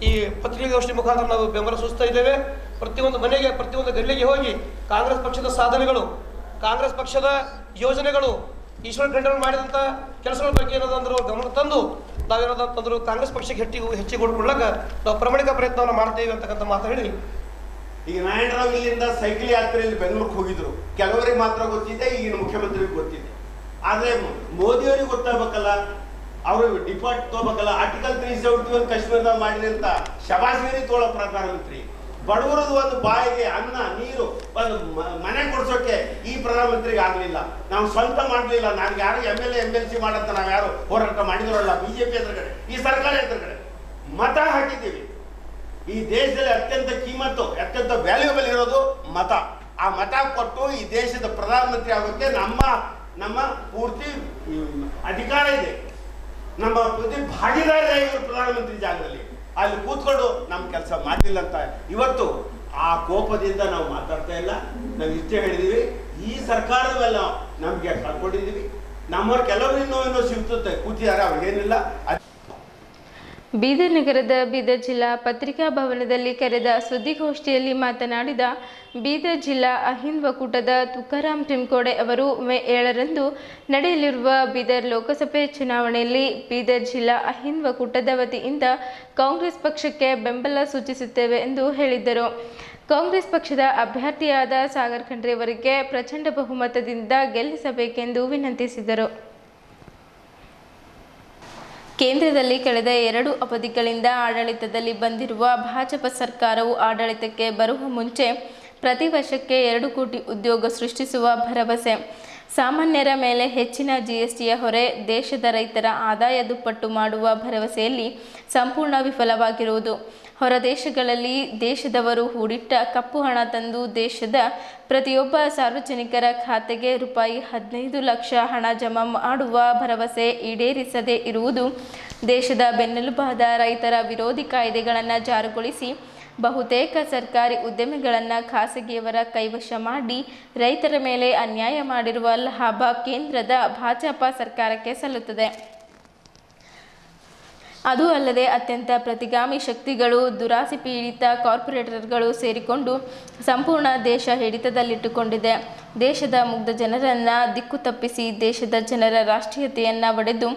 ಈ ಪತ್ರಿಕಾಗೋಷ್ಠಿ ಮುಖಾಂತರ ನಾವು ಬೆಂಬಲ ಸೂಚಿಸ್ತಾ ಇದ್ದೇವೆ. ಪ್ರತಿಯೊಂದು ಮನೆಗೆ, ಪ್ರತಿಯೊಂದು ಗಲ್ಲಿಗೆ ಹೋಗಿ ಕಾಂಗ್ರೆಸ್ ಪಕ್ಷದ ಸಾಧನೆಗಳು, ಕಾಂಗ್ರೆಸ್ ಪಕ್ಷದ ಯೋಜನೆಗಳು, ಈಶ್ವರ ಖಂಡ್ರೆ ಮಾಡಿದಂಥ ಕೆಲಸಗಳ ಬಗ್ಗೆ ಏನಾದಂದ್ರೆ ಗಮನ ತಂದು ನಾವೇನಾದಂತಂದ್ರು ಕಾಂಗ್ರೆಸ್ ಪಕ್ಷಕ್ಕೆ ಹೆಚ್ಚಿಗೆ ಓಟ್ ಕೊಡ್ಲಾಕ ನಾವು ಪ್ರಾಮಾಣಿಕ ಪ್ರಯತ್ನವನ್ನು ಮಾಡ್ತೇವೆ ಅಂತಕ್ಕಂಥ ಮಾತು ಹೇಳಿ, ಈಗ ನಾರಾಯಣರಾವ್ ಇಲ್ಲಿಂದ ಸೈಕಲ್ ಯಾತ್ರೆಯಲ್ಲಿ ಬೆಂಗಳೂರಿಗೆ ಹೋಗಿದ್ರು. ಕೆಲವರಿಗೆ ಮಾತ್ರ ಗೊತ್ತಿದೆ, ಈಗಿನ ಮುಖ್ಯಮಂತ್ರಿಗೆ ಗೊತ್ತಿದೆ. ಆದ್ರೆ ಮೋದಿಯವರಿಗೆ ಗೊತ್ತಾಗಬೇಕಲ್ಲ, ಅವರು ಡಿಪಾರ್ಟ್ ತಗೋಬೇಕಲ್ಲ. ಆರ್ಟಿಕಲ್ 371 ಕಾಶ್ಮೀರದಾಗ ಮಾಡಿದಂತ ಶಬಾಸ್ಗಿರಿ ತೋಳ ಪ್ರಧಾನಮಂತ್ರಿ, ಬಡವರದು ಒಂದು ಬಾಯಿಗೆ ಅನ್ನ ನೀರು ಒಂದು ಮನೆ ಕೊಡ್ಸೋಕೆ ಈ ಪ್ರಧಾನಮಂತ್ರಿಗೆ ಆಗ್ಲಿಲ್ಲ. ನಾವು ಸ್ವಂತ ಮಾಡ್ಲಿಲ್ಲ. ನಾನು ಯಾರು MLA MLC ಮಾಡಂತ ನಾವು ಯಾರು ಹೋರಾಟ ಮಾಡಿದ್ರಲ್ಲ. ಬಿಜೆಪಿ ಎದುರುಗಡೆ, ಈ ಸರ್ಕಾರ ಎದುರುಗಡೆ ಮತ ಹಾಕಿದ್ದೀವಿ. ಈ ದೇಶದಲ್ಲಿ ಅತ್ಯಂತ ಕೀಮತ್ತು, ಅತ್ಯಂತ ವ್ಯಾಲ್ಯೂಬಲ್ ಇರೋದು ಮತ. ಆ ಮತ ಕೊಟ್ಟು ಈ ದೇಶದ ಪ್ರಧಾನಮಂತ್ರಿ ಆಗೋಕ್ಕೆ ನಮ್ಮ ಪೂರ್ತಿ ಅಧಿಕಾರ ಇದೆ, ನಮ್ಮ ಪೂರ್ತಿ ಭಾಗಿದಾರ ಇವರು ಪ್ರಧಾನಮಂತ್ರಿ ಜಾಗದಲ್ಲಿ. ಅಲ್ಲಿ ಕೂತ್ಕೊಂಡು ನಮ್ಮ ಕೆಲಸ ಮಾಡಲಿಲ್ಲ ಅಂತ ಇವತ್ತು ಆ ಕೋಪದಿಂದ ನಾವು ಮಾತಾಡ್ತಾ ಇಲ್ಲ. ನಾವು ಇಷ್ಟೇ ಹೇಳಿದೀವಿ, ಈ ಸರ್ಕಾರದವೆಲ್ಲ ನಮ್ಗೆ ಕಳ್ಕೊಂಡಿದ್ದೀವಿ. ನಮ್ಮವ್ರು ಕೆಲವರು ಇನ್ನೂ ಸಿಗ್ತುತ್ತೆ ಕೂತಿದ್ದಾರೆ, ಅವ್ರಿಗೇನಿಲ್ಲ. ಬೀದರ್ ನಗರದ ಬೀದರ್ ಜಿಲ್ಲಾ ಪತ್ರಿಕಾ ಭವನದಲ್ಲಿ ಕರೆದ ಸುದ್ದಿಗೋಷ್ಠಿಯಲ್ಲಿ ಮಾತನಾಡಿದ ಬೀದರ್ ಜಿಲ್ಲಾ ಅಹಿಂದ್ ಒಕ್ಕೂಟದ ತುಕಾರಾಮ್ ಟಿಮ್ಕೋಡೆ ಅವರು ಮೇ 7ರಂದು ನಡೆಯಲಿರುವ ಬೀದರ್ ಲೋಕಸಭೆ ಚುನಾವಣೆಯಲ್ಲಿ ಬೀದರ್ ಜಿಲ್ಲಾ ಅಹಿಂದ್ ಒಕ್ಕೂಟದ ವತಿಯಿಂದ ಕಾಂಗ್ರೆಸ್ ಪಕ್ಷಕ್ಕೆ ಬೆಂಬಲ ಸೂಚಿಸುತ್ತೇವೆ ಎಂದು ಹೇಳಿದ್ದರು. ಕಾಂಗ್ರೆಸ್ ಪಕ್ಷದ ಅಭ್ಯರ್ಥಿಯಾದ ಸಾಗರ್ ಖಂಡ್ರೆ ಅವರಿಗೆ ಪ್ರಚಂಡ ಬಹುಮತದಿಂದ ಗೆಲ್ಲಿಸಬೇಕೆಂದು ವಿನಂತಿಸಿದರು. ಕೇಂದ್ರದಲ್ಲಿ ಕಳೆದ 2 ಅವಧಿಗಳಿಂದ ಆಡಳಿತದಲ್ಲಿ ಬಂದಿರುವ ಭಾಜಪ ಸರ್ಕಾರವು ಆಡಳಿತಕ್ಕೆ ಬರುವ ಮುಂಚೆ ಪ್ರತಿ ವರ್ಷಕ್ಕೆ 2 ಕೋಟಿ ಉದ್ಯೋಗ ಸೃಷ್ಟಿಸುವ ಭರವಸೆ, ಸಾಮಾನ್ಯರ ಮೇಲೆ ಹೆಚ್ಚಿನ GSTಯ ಹೊರೆ, ದೇಶದ ರೈತರ ಆದಾಯ ದುಪ್ಪಟ್ಟು ಮಾಡುವ ಭರವಸೆಯಲ್ಲಿ ಸಂಪೂರ್ಣ ವಿಫಲವಾಗಿರುವುದು, ಹೊರ ದೇಶಗಳಲ್ಲಿ ದೇಶದವರು ಹೂಡಿಟ್ಟ ಕಪ್ಪು ಹಣ ತಂದು ದೇಶದ ಪ್ರತಿಯೊಬ್ಬ ಸಾರ್ವಜನಿಕರ ಖಾತೆಗೆ ರೂಪಾಯಿ 15 ಲಕ್ಷ ಹಣ ಜಮಾ ಮಾಡುವ ಭರವಸೆ ಈಡೇರಿಸದೇ ಇರುವುದು, ದೇಶದ ಬೆನ್ನೆಲುಬಾದ ರೈತರ ವಿರೋಧಿ ಕಾಯ್ದೆಗಳನ್ನು ಜಾರಿಗೊಳಿಸಿ ಬಹುತೇಕ ಸರ್ಕಾರಿ ಉದ್ಯಮಿಗಳನ್ನು ಖಾಸಗಿಯವರ ಕೈವಶ ಮಾಡಿ ರೈತರ ಮೇಲೆ ಅನ್ಯಾಯ ಮಾಡಿರುವ ಲಾಭ ಕೇಂದ್ರದ ಭಾಜಪ ಸರ್ಕಾರಕ್ಕೆ ಸಲ್ಲುತ್ತದೆ. ಅದು ಅಲ್ಲದೆ ಅತ್ಯಂತ ಪ್ರತಿಗಾಮಿ ಶಕ್ತಿಗಳು, ದುರಾಸೆ ಪೀಡಿತ ಕಾರ್ಪೊರೇಟರ್ಗಳು ಸೇರಿಕೊಂಡು ಸಂಪೂರ್ಣ ದೇಶ ಹಿಡಿತದಲ್ಲಿಟ್ಟುಕೊಂಡಿದೆ. ದೇಶದ ಮುಗ್ಧ ಜನರನ್ನು ದಿಕ್ಕು ತಪ್ಪಿಸಿ ದೇಶದ ಜನರ ರಾಷ್ಟ್ರೀಯತೆಯನ್ನು ಒಡೆದು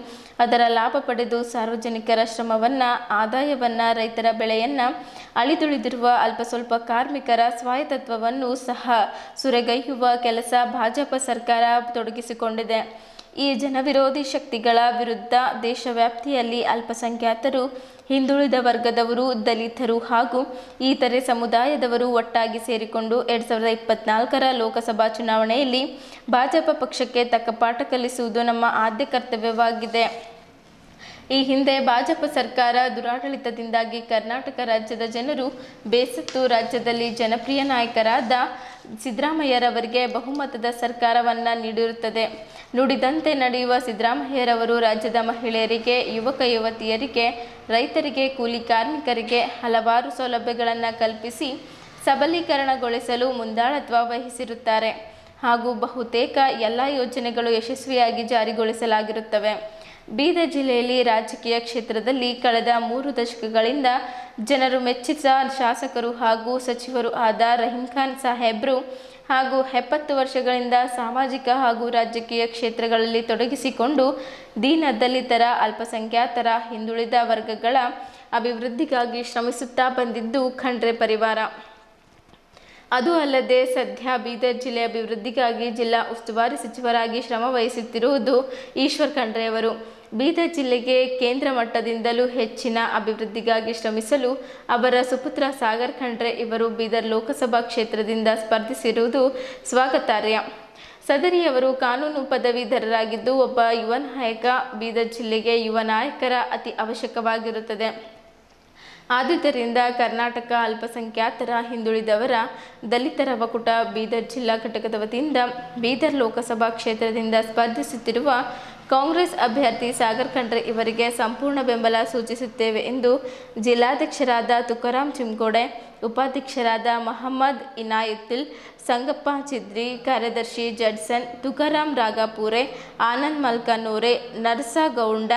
ಅದರ ಲಾಭ ಪಡೆದು ಸಾರ್ವಜನಿಕರ ಶ್ರಮವನ್ನು, ಆದಾಯವನ್ನು, ರೈತರ ಬೆಳೆಯನ್ನು, ಅಳಿದುಳಿದಿರುವ ಅಲ್ಪ ಸ್ವಲ್ಪ ಕಾರ್ಮಿಕರ ಸ್ವಾಯತ್ತತ್ವವನ್ನು ಸಹ ಸುರೆಗೈಯುವ ಕೆಲಸ ಭಾಜಪ ಸರ್ಕಾರ ತೊಡಗಿಸಿಕೊಂಡಿದೆ. ಈ ಜನವಿರೋಧಿ ಶಕ್ತಿಗಳ ವಿರುದ್ಧ ದೇಶವ್ಯಾಪ್ತಿಯಲ್ಲಿ ಅಲ್ಪಸಂಖ್ಯಾತರು, ಹಿಂದುಳಿದ ವರ್ಗದವರು, ದಲಿತರು ಹಾಗೂ ಇತರೆ ಸಮುದಾಯದವರು ಒಟ್ಟಾಗಿ ಸೇರಿಕೊಂಡು 2024ರ ಲೋಕಸಭಾ ಚುನಾವಣೆಯಲ್ಲಿ ಭಾಜಪ ಪಕ್ಷಕ್ಕೆ ತಕ್ಕ ಪಾಠ ಕಲಿಸುವುದು ನಮ್ಮ ಆದ್ಯ ಕರ್ತವ್ಯವಾಗಿದೆ. ಈ ಹಿಂದೆ ಭಾಜಪ ಸರ್ಕಾರ ದುರಾಡಳಿತದಿಂದಾಗಿ ಕರ್ನಾಟಕ ರಾಜ್ಯದ ಜನರು ಬೇಸತ್ತು ರಾಜ್ಯದಲ್ಲಿ ಜನಪ್ರಿಯ ನಾಯಕರಾದ ಸಿದ್ದರಾಮಯ್ಯರವರಿಗೆ ಬಹುಮತದ ಸರ್ಕಾರವನ್ನು ನೀಡಿರುತ್ತದೆ. ನುಡಿದಂತೆ ನಡೆಯುವ ಸಿದ್ದರಾಮಯ್ಯರವರು ರಾಜ್ಯದ ಮಹಿಳೆಯರಿಗೆ, ಯುವಕ ಯುವತಿಯರಿಗೆ, ರೈತರಿಗೆ, ಕೂಲಿ ಕಾರ್ಮಿಕರಿಗೆ ಹಲವಾರು ಸೌಲಭ್ಯಗಳನ್ನು ಕಲ್ಪಿಸಿ ಸಬಲೀಕರಣಗೊಳಿಸಲು ಮುಂದಾಳತ್ವ ವಹಿಸಿರುತ್ತಾರೆ ಹಾಗೂ ಬಹುತೇಕ ಎಲ್ಲ ಯೋಜನೆಗಳು ಯಶಸ್ವಿಯಾಗಿ ಜಾರಿಗೊಳಿಸಲಾಗಿರುತ್ತವೆ. ಬೀದರ್ ಜಿಲ್ಲೆಯಲ್ಲಿ ರಾಜಕೀಯ ಕ್ಷೇತ್ರದಲ್ಲಿ ಕಳೆದ 3 ದಶಕಗಳಿಂದ ಜನರು ಮೆಚ್ಚಿದ ಶಾಸಕರು ಹಾಗೂ ಸಚಿವರು ಆದ ರಹೀಂ ಖಾನ್ ಸಾಹೇಬ್ರು ಹಾಗೂ 70 ವರ್ಷಗಳಿಂದ ಸಾಮಾಜಿಕ ಹಾಗೂ ರಾಜಕೀಯ ಕ್ಷೇತ್ರಗಳಲ್ಲಿ ತೊಡಗಿಸಿಕೊಂಡು ದೀನ ದಲಿತರ, ಅಲ್ಪಸಂಖ್ಯಾತರ, ಹಿಂದುಳಿದ ವರ್ಗಗಳ ಅಭಿವೃದ್ಧಿಗಾಗಿ ಶ್ರಮಿಸುತ್ತಾ ಬಂದಿದ್ದು ಖಂಡ್ರೆ ಪರಿವಾರ. ಅದು ಅಲ್ಲದೆ ಸದ್ಯ ಬೀದರ್ ಜಿಲ್ಲೆ ಅಭಿವೃದ್ಧಿಗಾಗಿ ಜಿಲ್ಲಾ ಉಸ್ತುವಾರಿ ಸಚಿವರಾಗಿ ಶ್ರಮ ವಹಿಸುತ್ತಿರುವುದು ಈಶ್ವರ್ ಖಂಡ್ರೆಯವರು. ಬೀದರ್ ಜಿಲ್ಲೆಗೆ ಕೇಂದ್ರ ಮಟ್ಟದಿಂದಲೂ ಹೆಚ್ಚಿನ ಅಭಿವೃದ್ಧಿಗಾಗಿ ಶ್ರಮಿಸಲು ಅವರ ಸುಪುತ್ರ ಸಾಗರ್ ಖಂಡ್ರೆ ಇವರು ಬೀದರ್ ಲೋಕಸಭಾ ಕ್ಷೇತ್ರದಿಂದ ಸ್ಪರ್ಧಿಸಿರುವುದು ಸ್ವಾಗತಾರ್ಹ. ಸದರಿಯವರು ಕಾನೂನು ಪದವೀಧರರಾಗಿದ್ದು ಒಬ್ಬ ಯುವ ನಾಯಕ. ಬೀದರ್ ಜಿಲ್ಲೆಗೆ ಯುವ ನಾಯಕರ ಅತಿ ಅವಶ್ಯಕವಾಗಿರುತ್ತದೆ. ಆದುದರಿಂದ ಕರ್ನಾಟಕ ಅಲ್ಪಸಂಖ್ಯಾತರ, ಹಿಂದುಳಿದವರ, ದಲಿತರ ಒಕ್ಕೂಟ ಬೀದರ್ ಜಿಲ್ಲಾ ಘಟಕದ ವತಿಯಿಂದ ಬೀದರ್ ಲೋಕಸಭಾ ಕ್ಷೇತ್ರದಿಂದ ಸ್ಪರ್ಧಿಸುತ್ತಿರುವ ಕಾಂಗ್ರೆಸ್ ಅಭ್ಯರ್ಥಿ ಸಾಗರ್ ಖಂಡ್ರೆ ಇವರಿಗೆ ಸಂಪೂರ್ಣ ಬೆಂಬಲ ಸೂಚಿಸುತ್ತೇವೆ ಎಂದು ಜಿಲ್ಲಾಧ್ಯಕ್ಷರಾದ ತುಕಾರಾಮ್ ಚಿಮ್ಕೋಡೆ, ಉಪಾಧ್ಯಕ್ಷರಾದ ಮಹಮ್ಮದ್ ಇನಾಯತುಲ್, ಸಂಗಪ್ಪ ಚಿದ್ರಿ, ಕಾರ್ಯದರ್ಶಿ ಜಡ್ಸನ್, ತುಕಾರಾಮ್ ರಾಗಾಪುರೆ, ಆನಂದ್ ಮಲ್ಕನೂರೆ, ನರ್ಸಾ ಗೌಂಡ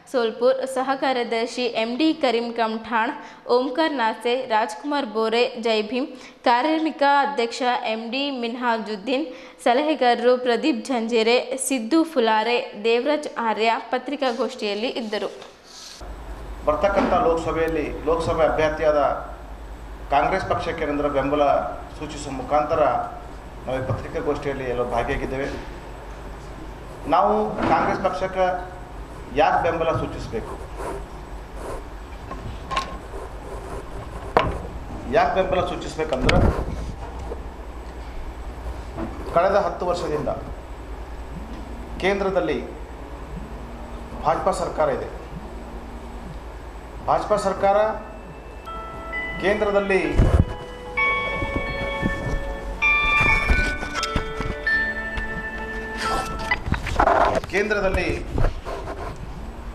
ಸೋಲ್ಪುರ್, ಸಹ ಕಾರ್ಯದರ್ಶಿ MD ಕರೀಂ ಕಮಠಾಣ್, ಓಂಕಾರ್ ನಾಸೆ, ರಾಜ್ಕುಮಾರ್ ಬೋರೆ, ಜೈ ಭೀಮ್, ಕಾರ್ಮಿಕ ಅಧ್ಯಕ್ಷ MD ಮಿನ್ಹಾಜುದ್ದೀನ್, ಸಲಹೆಗಾರರು ಪ್ರದೀಪ್ ಝಂಜೇರೆ, ಸಿದ್ದು ಫುಲಾರೆ, ದೇವರಾಜ್ ಆರ್ಯ ಪತ್ರಿಕಾಗೋಷ್ಠಿಯಲ್ಲಿ ಇದ್ದರು. ಬರ್ತಕ್ಕಂಥ ಲೋಕಸಭೆ ಅಭ್ಯರ್ಥಿಯಾದ ಕಾಂಗ್ರೆಸ್ ಪಕ್ಷಕ್ಕೆ ನಂತರ ಬೆಂಬಲ ಸೂಚಿಸುವ ಮುಖಾಂತರ ನಾವು ಈ ಪತ್ರಿಕಾಗೋಷ್ಠಿಯಲ್ಲಿ ಎಲ್ಲ ಭಾಗಿಯಾಗಿದ್ದೇವೆ. ನಾವು ಕಾಂಗ್ರೆಸ್ ಪಕ್ಷಕ್ಕೆ ಯಾಕೆ ಬೆಂಬಲ ಸೂಚಿಸಬೇಕು, ಯಾಕೆ ಬೆಂಬಲ ಸೂಚಿಸಬೇಕಂದ್ರೆ ಕಳೆದ 10 ವರ್ಷದಿಂದ ಕೇಂದ್ರದಲ್ಲಿ ಭಾಜಪಾ ಸರ್ಕಾರ ಇದೆ. ಭಾಜಪಾ ಸರ್ಕಾರ ಕೇಂದ್ರದಲ್ಲಿ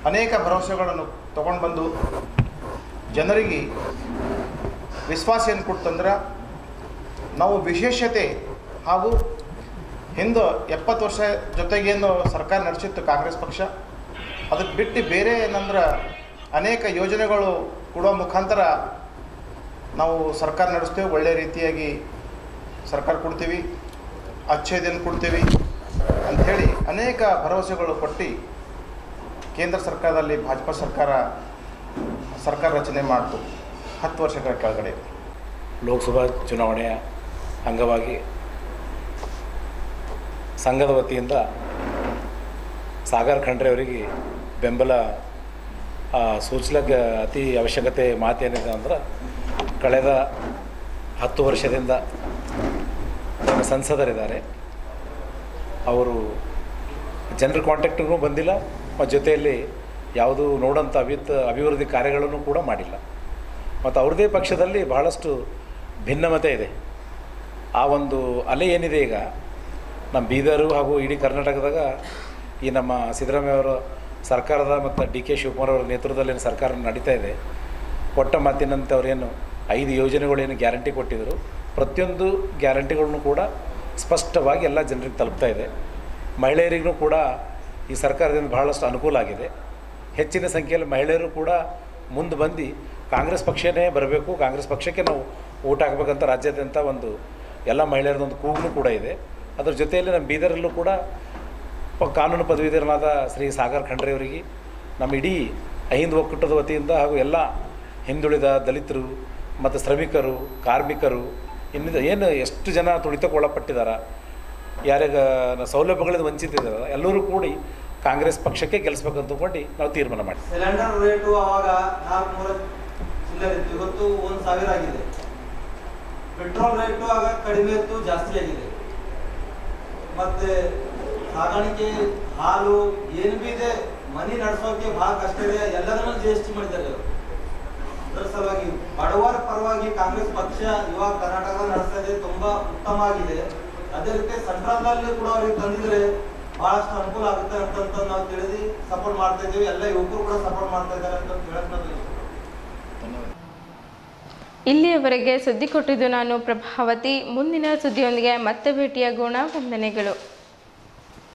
ಅನೇಕ ಭರವಸೆಗಳನ್ನು ತಗೊಂಡು ಬಂದು ಜನರಿಗೆ ವಿಶ್ವಾಸ ಏನು ಕೊಡ್ತಂದ್ರೆ ನಾವು ವಿಶೇಷತೆ ಹಾಗೂ ಹಿಂದೆ 70 ವರ್ಷ ಜೊತೆಗೇನು ಸರ್ಕಾರ ನಡೆಸಿತ್ತು ಕಾಂಗ್ರೆಸ್ ಪಕ್ಷ, ಅದಕ್ಕೆ ಬಿಟ್ಟು ಬೇರೆ ಏನಂದ್ರೆ ಅನೇಕ ಯೋಜನೆಗಳು ಕೊಡೋ ಮುಖಾಂತರ ನಾವು ಸರ್ಕಾರ ನಡೆಸ್ತೇವೆ, ಒಳ್ಳೆಯ ರೀತಿಯಾಗಿ ಸರ್ಕಾರ ಕೊಡ್ತೀವಿ, ಅಚ್ಚೇದಿನ ಕೊಡ್ತೀವಿ ಅಂಥೇಳಿ ಅನೇಕ ಭರವಸೆಗಳು ಕೊಟ್ಟು ಕೇಂದ್ರ ಸರ್ಕಾರದಲ್ಲಿ ಭಾಜಪಾ ಸರ್ಕಾರ ರಚನೆ ಮಾಡಿತು 10 ವರ್ಷಗಳ ಕೆಳಗಡೆ. ಲೋಕಸಭಾ ಚುನಾವಣೆಯ ಅಂಗವಾಗಿ ಸಂಘದ ವತಿಯಿಂದ ಸಾಗರ್ ಖಂಡ್ರೆ ಅವರಿಗೆ ಬೆಂಬಲ ಸೂಚಿಸಲಿಕ್ಕೆ ಅತಿ ಅವಶ್ಯಕತೆ ಮಾತೇನಿದೆ ಅಂದ್ರೆ ಕಳೆದ 10 ವರ್ಷದಿಂದ ಸಂಸದರಿದ್ದಾರೆ, ಅವರು ಜನರ ಕಾಂಟ್ಯಾಕ್ಟ್ಗೂ ಬಂದಿಲ್ಲ ಮತ್ತು ಜೊತೆಯಲ್ಲಿ ಯಾವುದೂ ನೋಡೋಂಥ ಅಭಿವೃದ್ಧಿ ಕಾರ್ಯಗಳನ್ನು ಕೂಡ ಮಾಡಿಲ್ಲ. ಮತ್ತು ಅವ್ರದ್ದೇ ಪಕ್ಷದಲ್ಲಿ ಬಹಳಷ್ಟು ಭಿನ್ನಮತೆ ಇದೆ. ಆ ಒಂದು ಅಲೆ ಏನಿದೆ ಈಗ ನಮ್ಮ ಬೀದರು ಹಾಗೂ ಇಡೀ ಕರ್ನಾಟಕದಾಗ ಈ ನಮ್ಮ ಸಿದ್ದರಾಮಯ್ಯ ಅವರ ಸರ್ಕಾರದ ಮತ್ತು DK ಶಿವಕುಮಾರ್ ಅವರ ನೇತೃತ್ವದಲ್ಲಿ ಏನು ಸರ್ಕಾರ ನಡೀತಾ ಇದೆ, ಕೊಟ್ಟ ಮಾತಿನಂತೆ ಅವರೇನು 5 ಯೋಜನೆಗಳೇನು ಗ್ಯಾರಂಟಿ ಕೊಟ್ಟಿದ್ದರು, ಪ್ರತಿಯೊಂದು ಗ್ಯಾರಂಟಿಗಳನ್ನು ಕೂಡ ಸ್ಪಷ್ಟವಾಗಿ ಎಲ್ಲ ಜನರಿಗೆ ತಲುಪ್ತಾ ಇದೆ. ಮಹಿಳೆಯರಿಗೂ ಕೂಡ ಈ ಸರ್ಕಾರದಿಂದ ಬಹಳಷ್ಟು ಅನುಕೂಲ ಆಗಿದೆ. ಹೆಚ್ಚಿನ ಸಂಖ್ಯೆಯಲ್ಲಿ ಮಹಿಳೆಯರು ಕೂಡ ಮುಂದೆ ಬಂದು ಕಾಂಗ್ರೆಸ್ ಪಕ್ಷನೇ ಬರಬೇಕು, ಕಾಂಗ್ರೆಸ್ ಪಕ್ಷಕ್ಕೆ ನಾವು ಓಟ್ ಹಾಕಬೇಕಂತ ರಾಜ್ಯಾದ್ಯಂತ ಒಂದು ಎಲ್ಲ ಮಹಿಳೆಯರದೊಂದು ಕೂಗು ಕೂಡ ಇದೆ. ಅದರ ಜೊತೆಯಲ್ಲಿ ನಮ್ಮ ಬೀದರಲ್ಲೂ ಕೂಡ ಕಾನೂನು ಪದವೀಧರನಾದ ಶ್ರೀ ಸಾಗರ್ ಖಂಡ್ರೆ ಅವರಿಗೆ ನಮ್ಮ ಇಡೀ ಅಹಿಂದ ಒಕ್ಕೂಟದ ವತಿಯಿಂದ ಹಾಗೂ ಎಲ್ಲ ಹಿಂದುಳಿದ ದಲಿತರು ಮತ್ತು ಶ್ರಮಿಕರು, ಕಾರ್ಮಿಕರು, ಇನ್ನಿಂದ ಏನು ಎಷ್ಟು ಜನ ತುಳಿತಕ್ಕೊಳಪಟ್ಟಿದ್ದಾರೆ, ಯಾರ್ಯಾಗ ಸೌಲಭ್ಯಗಳಿಂದ ವಂಚಿತಿದ್ದಾರೆ, ಎಲ್ಲರೂ ಕೂಡಿ ಕಾಂಗ್ರೆಸ್ ಪಕ್ಷಕ್ಕೆ ಗೆಲ್ಲಿಸ್ಬೇಕಂತ ಅಂದ್ಕೊಂಡು ನಾವು ತೀರ್ಮಾನ ಮಾಡಿ. ಸಿಲಿಂಡರ್ ರೇಟು ಆವಾಗ 400 ಚಿಲ್ಲರೆ ಇತ್ತು, ಇವತ್ತು 1000 ಆಗಿದೆ. ಪೆಟ್ರೋಲ್ ರೇಟು ಆಗ ಕಡಿಮೆ ಇತ್ತು, ಜಾಸ್ತಿ ಆಗಿದೆ. ಮತ್ತೆ ಸಾಗಾಣಿಕೆ ಹಾಲು ಏನು ಬಿ ಇದೆ, ಮನಿ ನಡೆಸೋಕೆ ಭಾಳ ಕಷ್ಟ ಇದೆ, ಎಲ್ಲದನ್ನೂ GST ಮಾಡಿದ್ದಾರೆ ಅವರು. ಅದರ ಸಲುವಾಗಿ ಬಡವರ ಪರವಾಗಿ ಕಾಂಗ್ರೆಸ್ ಪಕ್ಷ ಇವಾಗ ಕರ್ನಾಟಕ ನಡೆಸ್ತಾ ಇದೆ, ತುಂಬಾ ಉತ್ತಮ ಆಗಿದೆ. ಅದೇ ರೀತಿ ಸೆಂಟ್ರಲ್ನಲ್ಲಿ ಕೂಡ ಅವ್ರಿಗೆ ತಂದಿದ್ರೆ ಬಹಳಷ್ಟು ಅನುಕೂಲ ಆಗುತ್ತೆ ಅಂತ ನಾವು ತಿಳಿದು ಸಪೋರ್ಟ್ ಮಾಡ್ತಾ ಇದ್ದೀವಿ. ಎಲ್ಲ ಯುವಕರು ಕೂಡ ಸಪೋರ್ಟ್ ಮಾಡ್ತಾ ಇದ್ದಾರೆ ಅಂತ ಹೇಳಕ್ ನಾವು ಇಲ್ಲಿಯವರೆಗೆ ಸುದ್ದಿ ಕೊಟ್ಟಿದ್ದು ನಾನು ಪ್ರಭಾವತಿ. ಮುಂದಿನ ಸುದ್ದಿಯೊಂದಿಗೆ ಮತ್ತೆ ಭೇಟಿಯಾಗೋಣ. ವಂದನೆಗಳು.